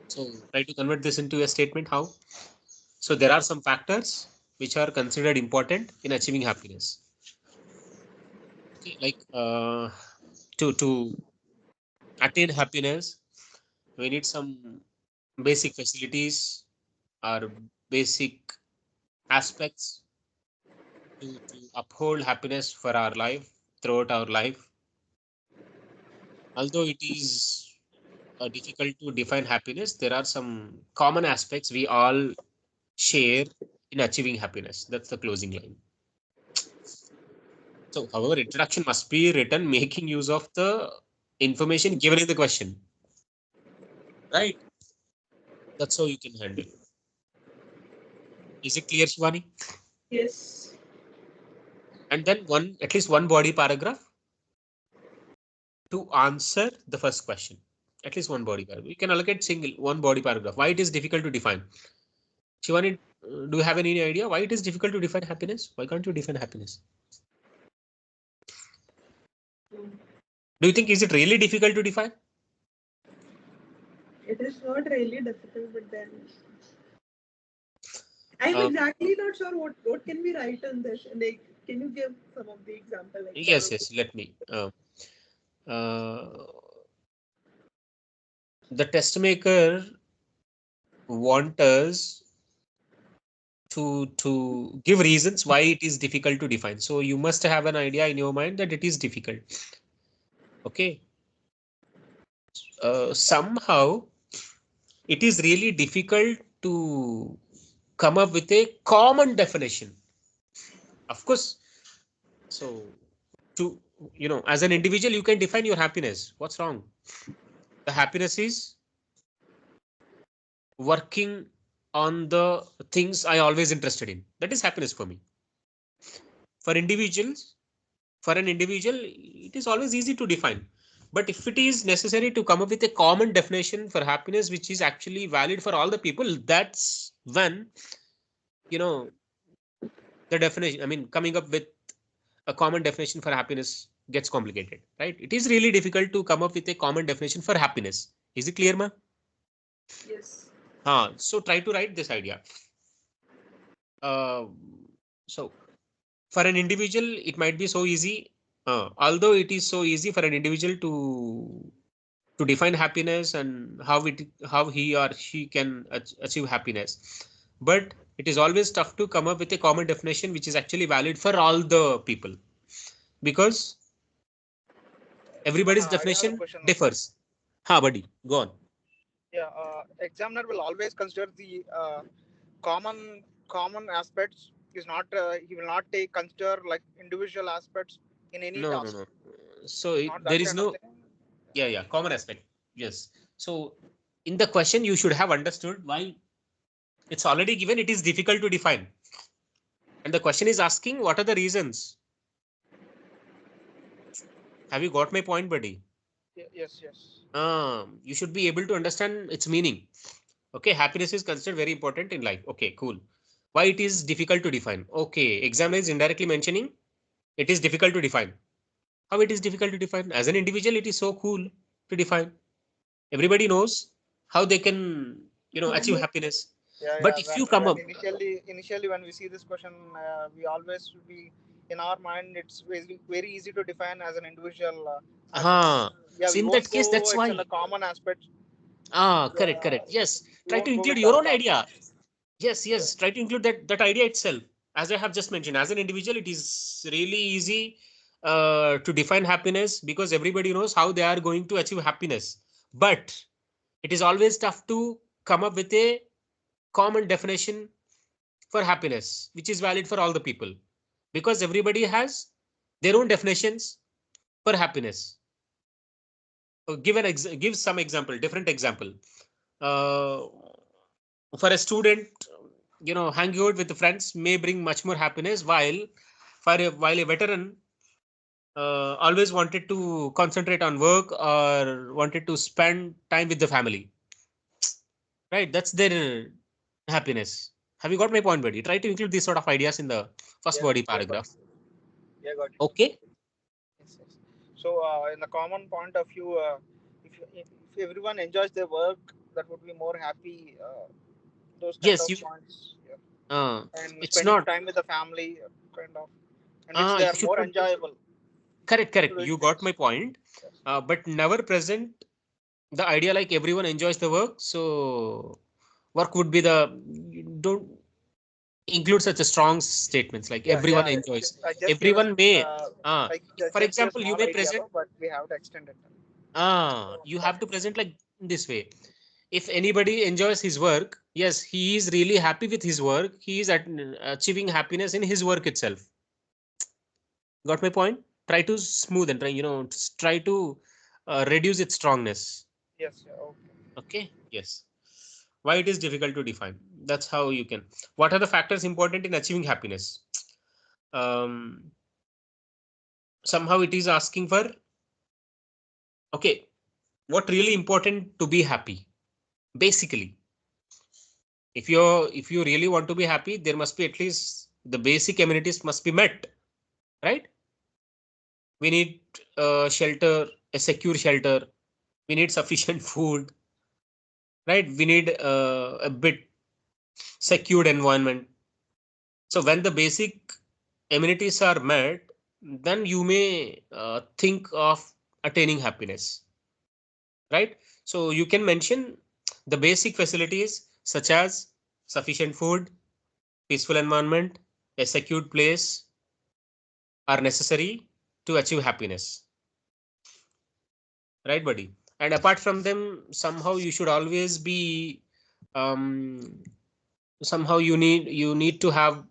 So try to convert this into a statement. How? So there are some factors which are considered important in achieving happiness. Okay, like to attain happiness, we need some basic facilities or basic aspects to uphold happiness for our life throughout our life. Although it is difficult to define happiness, there are some common aspects we all share in achieving happiness. That's the closing line. So, however, introduction must be written making use of the information given in the question. Right? That's how you can handle. Is it clear, Shivani? Yes. And then at least one body paragraph to answer the first question. At least one body paragraph. You can allocate one body paragraph. Why it is difficult to define? Shivani, do you have any idea why it is difficult to define happiness? Why can't you define happiness? Do you think is it really difficult to define? It is not really difficult, but then I'm Um, exactly not sure what can we write on this. Like, can you give some of the example, like one or yes, two? yes. Let me. Uh, the test maker want us to give reasons why it is difficult to define. So you must have an idea in your mind that it is difficult. Okay. Somehow it is really difficult to come up with a common definition. Of course. So to as an individual, you can define your happiness. What's wrong? The happiness is working on the things I always interested in. That is happiness for me. For individuals, for an individual, it is always easy to define. But if it is necessary to come up with a common definition for happiness, which is actually valid for all the people, that's when, you know, the definition, I mean, coming up with a common definition for happiness gets complicated, right? It is really difficult to come up with a common definition for happiness. Is it clear, ma? Yes. So try to write this idea. Uh, so for an individual, it might be so easy. Although it is so easy for an individual to define happiness and how he or she can achieve happiness, but it is always tough to come up with a common definition which is actually valid for all the people. because everybody's I have a definition question. differs. Ha, buddy, go on. Yeah, examiner will always consider the common aspects. Is not he will not take consider like individual aspects in any No, no, task. no. So Not there that is kind of no, thing. yeah, yeah, common aspect. Yes. So in the question, you should have understood why it's already given. It is difficult to define. And the question is asking, what are the reasons? Have you got my point, buddy? Yes, yes. You should be able to understand its meaning. Okay, happiness is considered very important in life. Okay, cool. Why it is difficult to define? Okay, examiner is indirectly mentioning it is difficult to define. How it is difficult to define? As an individual, it is so cool to define. Everybody knows how they can, achieve happiness. Yeah, But yeah. if you come When up, initially when we see this question, we always be in our mind. It's very easy to define as an individual happiness. Yeah, so we in won't that case, go. that's It's in why. the common aspect. Correct, Yeah, correct. Yes, we try to won't go include with your that own thought. idea. Yes, Yeah, yes. Try to include that idea itself. As I have just mentioned, as an individual, it is really easy to define happiness because everybody knows how they are going to achieve happiness. But it is always tough to come up with a common definition for happiness, which is valid for all the people, because everybody has their own definitions for happiness. Give some example, different example. Uh, for a student, hanging out with the friends may bring much more happiness, while a veteran always wanted to concentrate on work or wanted to spend time with the family. Right? That's their happiness. Have you got my point, buddy? Try to include these sort of ideas in the first yeah, body yeah, got paragraph. it. Yeah, got it. Okay. Yes, yes. So, in the common point of view, if everyone enjoys their work, that would be more happy. Those kind Yes, of you. points, yeah. Uh, And it's spending not. time with the family, kind of, and which they You are should more not. enjoyable. Correct, So correct. it, You got my it's point. yes. But never present the idea like everyone enjoys the work. So work would be the. Don't include such a strong statements like Yeah, everyone yeah. enjoys. I just gave Everyone may. For just gave a example, you small may idea, present. but we have to extend it. You Got have it. to present like this way. If anybody enjoys his work, yes, he is really happy with his work. He is achieving happiness in his work itself. Got my point? Try to smooth and try to reduce its strongness. Yes. Yeah, okay. Okay. Yes. Why it is difficult to define? That's how you can. What are the factors important in achieving happiness? Um, somehow it is asking for, okay, what really important to be happy? Basically, if you really want to be happy, there must be at least the basic amenities must be met, right? We need shelter, a secure shelter. We need sufficient food, right? We need a bit secured environment. So when the basic amenities are met, then you may think of attaining happiness, right? So you can mention the basic facilities such as sufficient food, peaceful environment, a secured place are necessary to achieve happiness, right, buddy? And apart from them, somehow you should always be um, somehow you need to have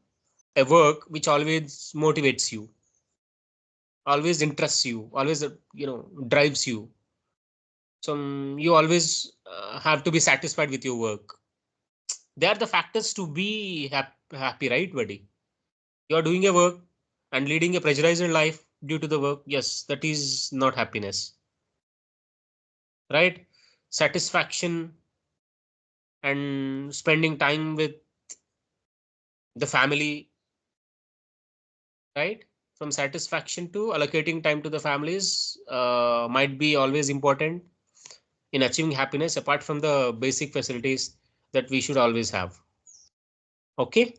a work which always motivates you, always interests you, always drives you. So you always have to be satisfied with your work. They are the factors to be happy, right, buddy? You are doing a work and leading a pressurized life due to the work. Yes, that is not happiness, right? Satisfaction and spending time with the family, right? From satisfaction to allocating time to the families might be always important in achieving happiness apart from the basic facilities that we should always have. Okay,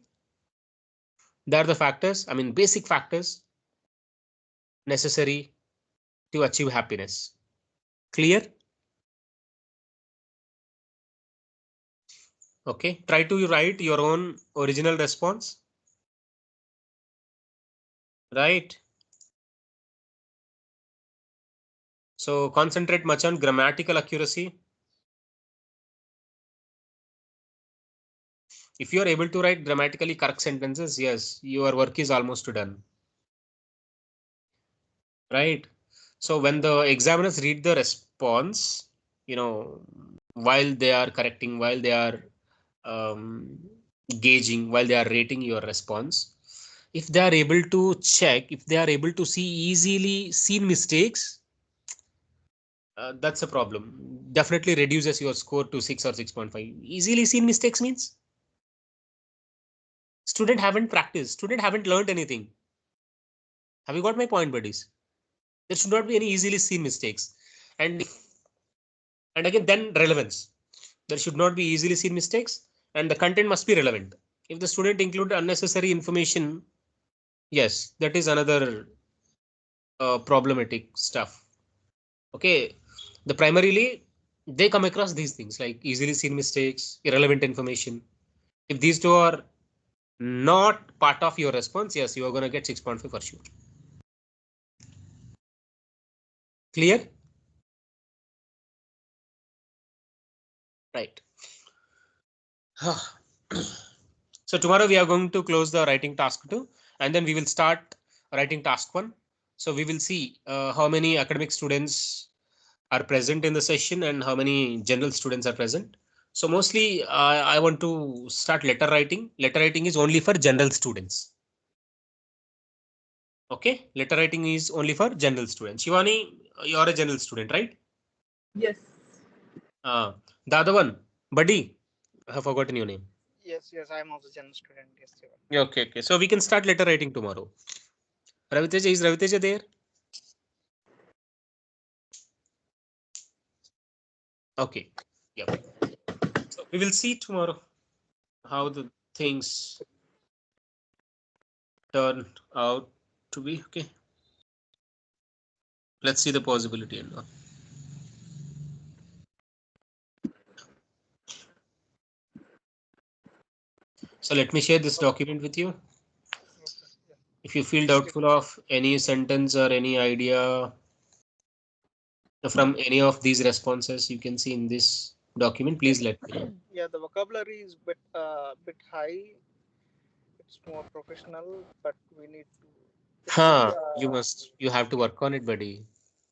they are the factors, I mean basic factors necessary to achieve happiness. Clear? Okay, try to write your own original response, right? So concentrate much on grammatical accuracy. If you are able to write grammatically correct sentences, yes, your work is almost done. Right? So when the examiners read the response, while they are correcting, while they are gauging, while they are rating your response, if they are able to check, if they are able to see easily seen mistakes, that's a problem. Definitely reduces your score to 6 or 6.5. Easily seen mistakes means student haven't practiced, student haven't learned anything. Have you got my point, buddies? There should not be any easily seen mistakes. And again, then relevance. There should not be easily seen mistakes, and the content must be relevant. If the student include unnecessary information, yes, that is another problematic stuff. Okay, the primarily they come across these things like easily seen mistakes, irrelevant information. If these two are not part of your response, yes, you are going to get 6.5 for sure. Clear? Right. So tomorrow we are going to close the writing task 2, and then we will start writing task 1. So we will see how many academic students are present in the session and how many general students are present. So mostly I want to start letter writing. Letter writing is only for general students. Okay, letter writing is only for general students. Shivani, you are a general student, right? Yes. The other one, Buddy, I have forgotten your name. Yes, I'm also general student. Yes, sir. Okay. So we can start letter writing tomorrow. Raviteja, is Raviteja there? Okay. Yep. So we will see tomorrow how the things turn out to be. Okay. Let's see the possibility and all. So let me share this document with you. If you feel doubtful of any sentence or any idea from any of these responses you can see in this document, please let me know. Yeah, the vocabulary is bit high. It's more professional, but we need to. It's You have to work on it, buddy.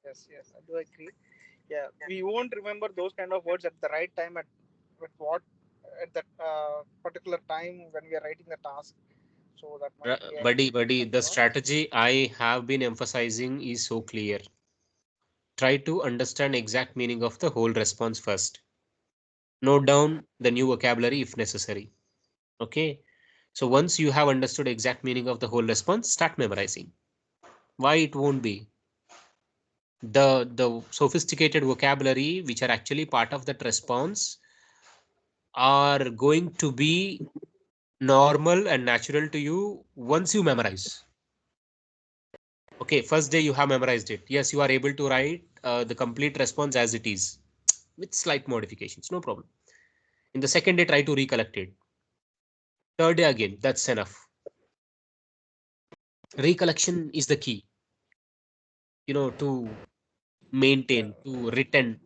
yes, I do agree. Yeah, we won't remember those kind of words at the right time at what at that particular time when we are writing the task. So that might be a Buddy, the concern. strategy I have been emphasizing is so clear. Try to understand exact meaning of the whole response first. Note down the new vocabulary if necessary. Okay. So once you have understood exact meaning of the whole response, start memorizing. Why it won't be? The sophisticated vocabulary which are actually part of that response are going to be normal and natural to you once you memorize. Okay, first day you have memorized it. Yes, you are able to write the complete response as it is with slight modifications, no problem. In the second day, try to recollect it. Third day again, that's enough. Recollection is the key, to maintain, to retain,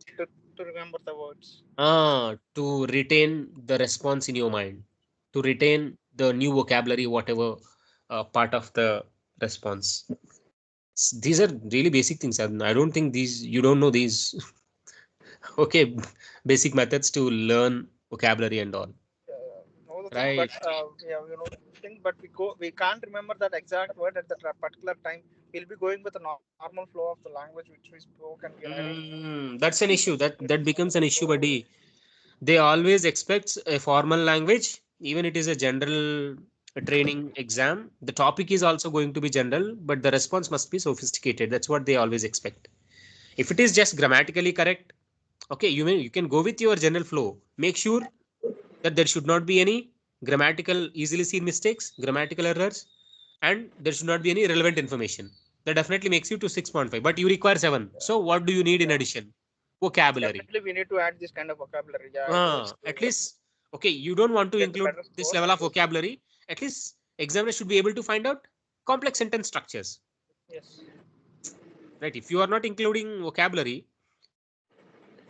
To remember the words. to retain the response in your mind, to retain the new vocabulary, whatever part of the response. These are really basic things. I don't think you don't know these. Okay, basic methods to learn vocabulary and all. Know the thing, but Right. yeah, the thing, but we can't remember that exact word at that particular time. We'll be going with the normal flow of the language which we spoke and we are writing. That's an issue. That becomes an issue, So buddy. They always expect a formal language, even it is a general training exam. The topic is also going to be general, but the response must be sophisticated. That's what they always expect. If it is just grammatically correct, okay, you can go with your general flow. Make sure that there should not be any grammatical easily seen mistakes, grammatical errors, and there should not be any relevant information. That definitely makes you to 6.5, but you require 7. So what do you need in yeah, addition? Vocabulary. definitely we need to add this kind of vocabulary. Yeah, I do At agree. least, okay, you don't want to Get the include better this score. level of vocabulary. At least examiner should be able to find out complex sentence structures. Yes. right? If you are not including vocabulary,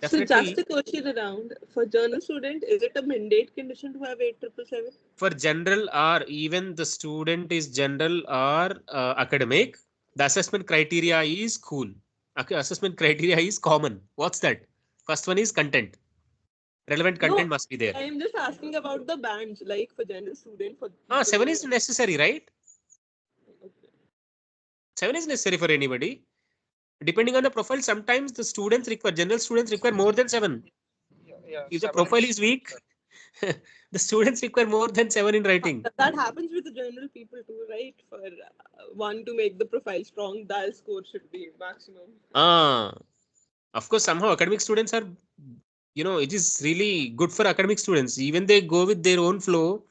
So definitely just a question around for journal student, is it a mandate condition to have 8777? for general or even the student is general or academic, the assessment criteria is cool. Assessment criteria is common. What's that? First one is content. Relevant No, content must be there. I'm just asking about the bands, like for general student, for Ah, people 7 who. is necessary, right? Okay. 7 is necessary for anybody. Depending on the profile, sometimes the students require, general students require more than 7. Yeah, If the 7 profile is is weak, the students require more than 7 in writing. That happens with the general people too, right? For one to make the profile strong, the score should be maximum. Ah, of course, somehow academic students are, it is really good for academic students. Even they go with their own flow.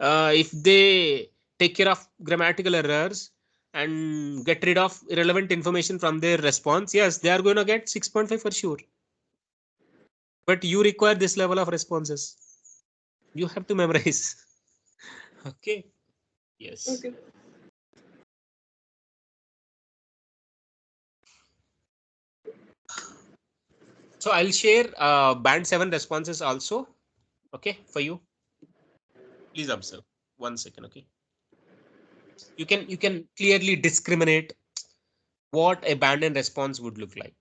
If they take care of grammatical errors and get rid of irrelevant information from their response, yes, they are going to get 6.5 for sure. But you require this level of responses. You have to memorize. Okay. Yes. Okay. So I'll share band 7 responses also. Okay, for you. Please observe. 1 second. Okay. You can clearly discriminate what a band and response would look like.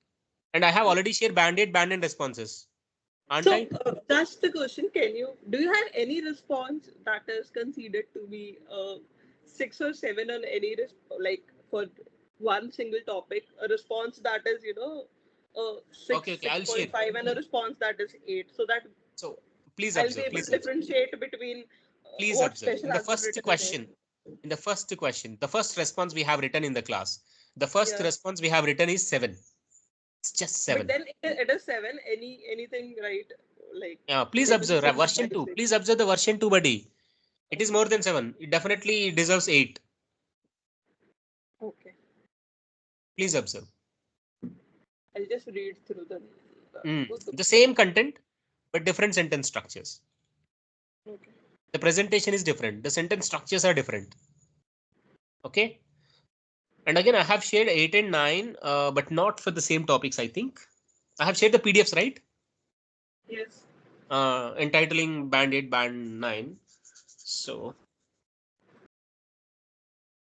And I have already shared band 8, band and responses. Aren't So I? that's the question. Do you have any response that is considered to be 6 or 7 on any like for one single topic? A response that is Okay, six okay. I'll share. 6.5 and a response that is 8, so that So please I'll be observe. able Please to observe. differentiate between Please what observe. special In the has been first written in it. question, the first response we have written in the class, the first Yeah, response we have written is 7. It's just but 7. then it is 7. Anything right? Like Please maybe observe 6 or version 2. 6. Please observe the version 2, buddy. It is Okay. more than 7. It definitely deserves 8. Okay. Please observe. I'll just read through The same content, but different sentence structures. okay. The presentation is different. The sentence structures are different. Okay. And again, I have shared 8 and 9, but not for the same topics, I think. I have shared the PDFs, right? Yes. Entitling band 8, band 9. So,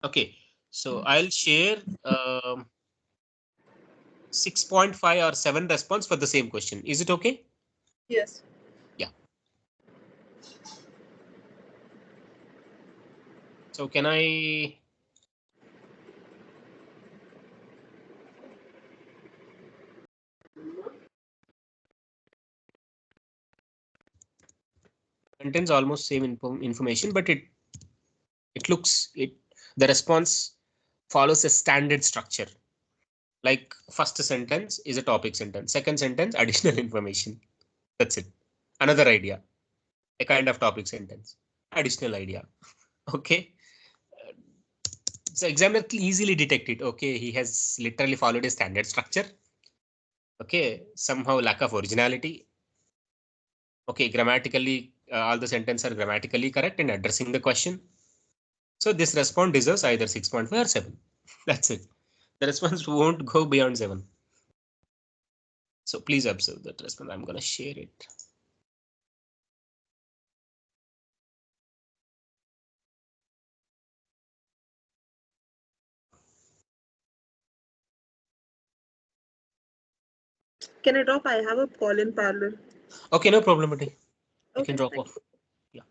okay. So I'll share 6.5 or 7 response for the same question. Is it okay? Yes. Yeah. So can I? Contains almost same information, but it the response follows a standard structure. Like first sentence is a topic sentence, second sentence additional information. That's it. Another idea, a kind of topic sentence, additional idea. Okay. So examiner can easily detect it. Okay, he has literally followed a standard structure. Okay, somehow lack of originality. Okay, grammatically, all the sentences are grammatically correct and addressing the question. So this response deserves either 6.5 or 7. That's it. The response won't go beyond 7. So please observe that response. I'm going to share it. Can I drop? I have a call in parallel. Okay, no problem, buddy. You can Okay, drop thank off. you. Yeah.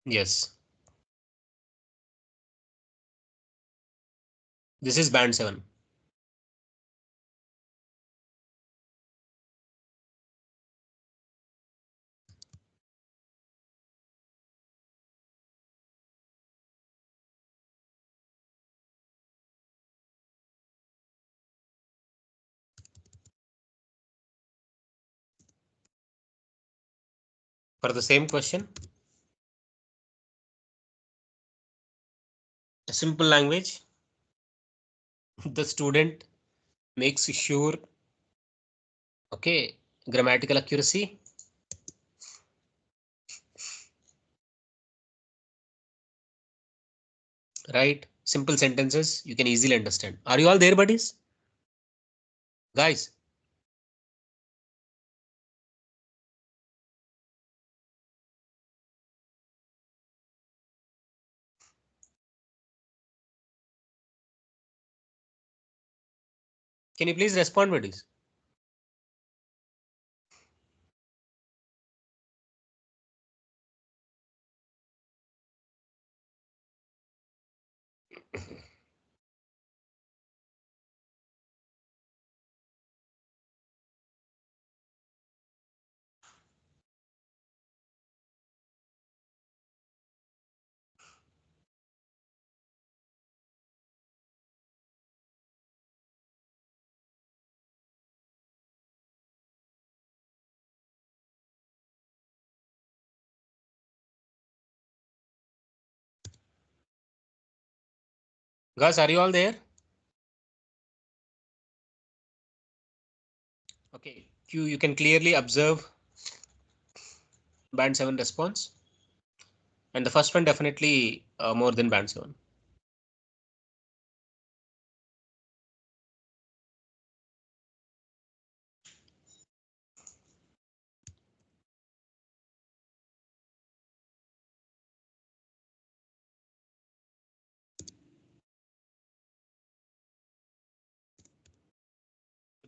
Yes. This is band 7. For the same question, a simple language, the student makes sure, okay, grammatical accuracy, right? Simple sentences you can easily understand. Are you all there, buddies? Guys, can you please respond, buddies? Guys, are you all there? Okay, you can clearly observe band 7 response, and the first one definitely more than band 7.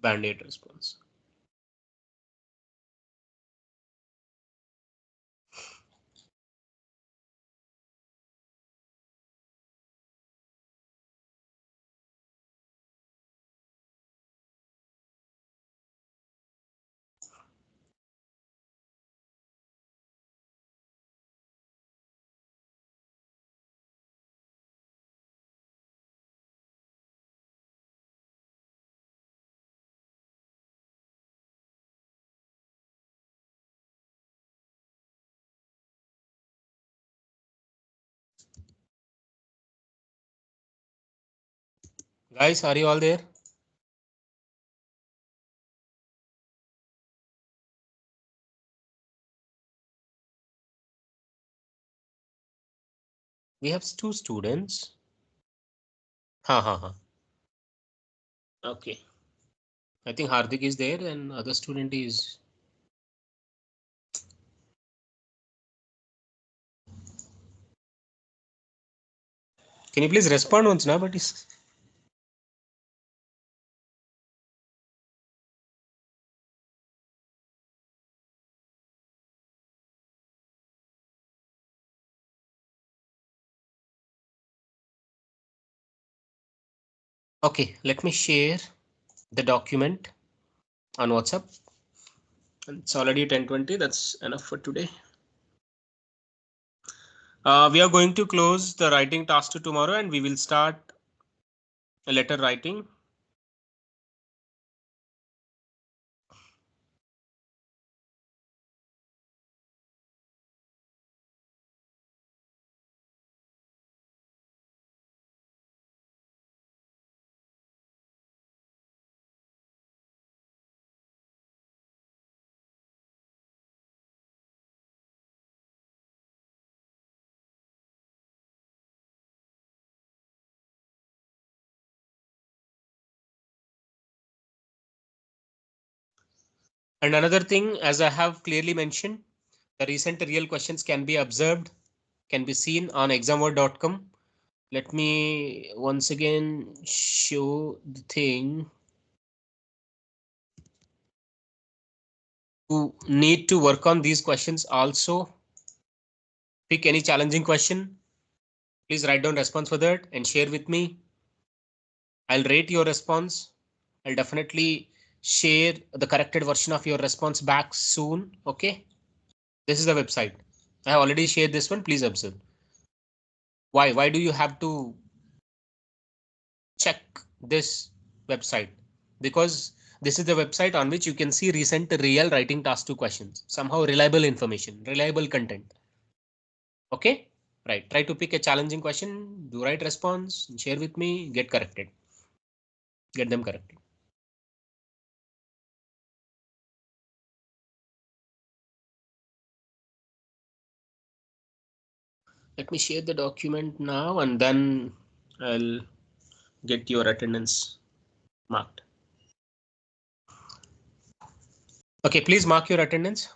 Band 8 response. Guys, are you all there? We have 2 students. Ha ha ha. Okay. I think Hardik is there and other student is. Can you please respond once now, but is. Okay, let me share the document on WhatsApp. It's already 10:20. That's enough for today. We are going to close the writing task to tomorrow, and we will start a letter writing. And another thing, as I have clearly mentioned, the recent real questions can be observed, can be seen on examword.com. Let me once again show the thing. You need to work on these questions also. Pick any challenging question. Please write down response for that and share with me. I'll rate your response. I'll definitely share the corrected version of your response back soon. Okay. This is the website. I have already shared this one. Please observe. Why? Why do you have to check this website? Because this is the website on which you can see recent real writing task 2 questions. Somehow reliable information, reliable content. Okay. Right. Try to pick a challenging question, do right response, share with me, get corrected. Get them corrected. Let me share the document now and then I'll get your attendance marked. Okay, please mark your attendance.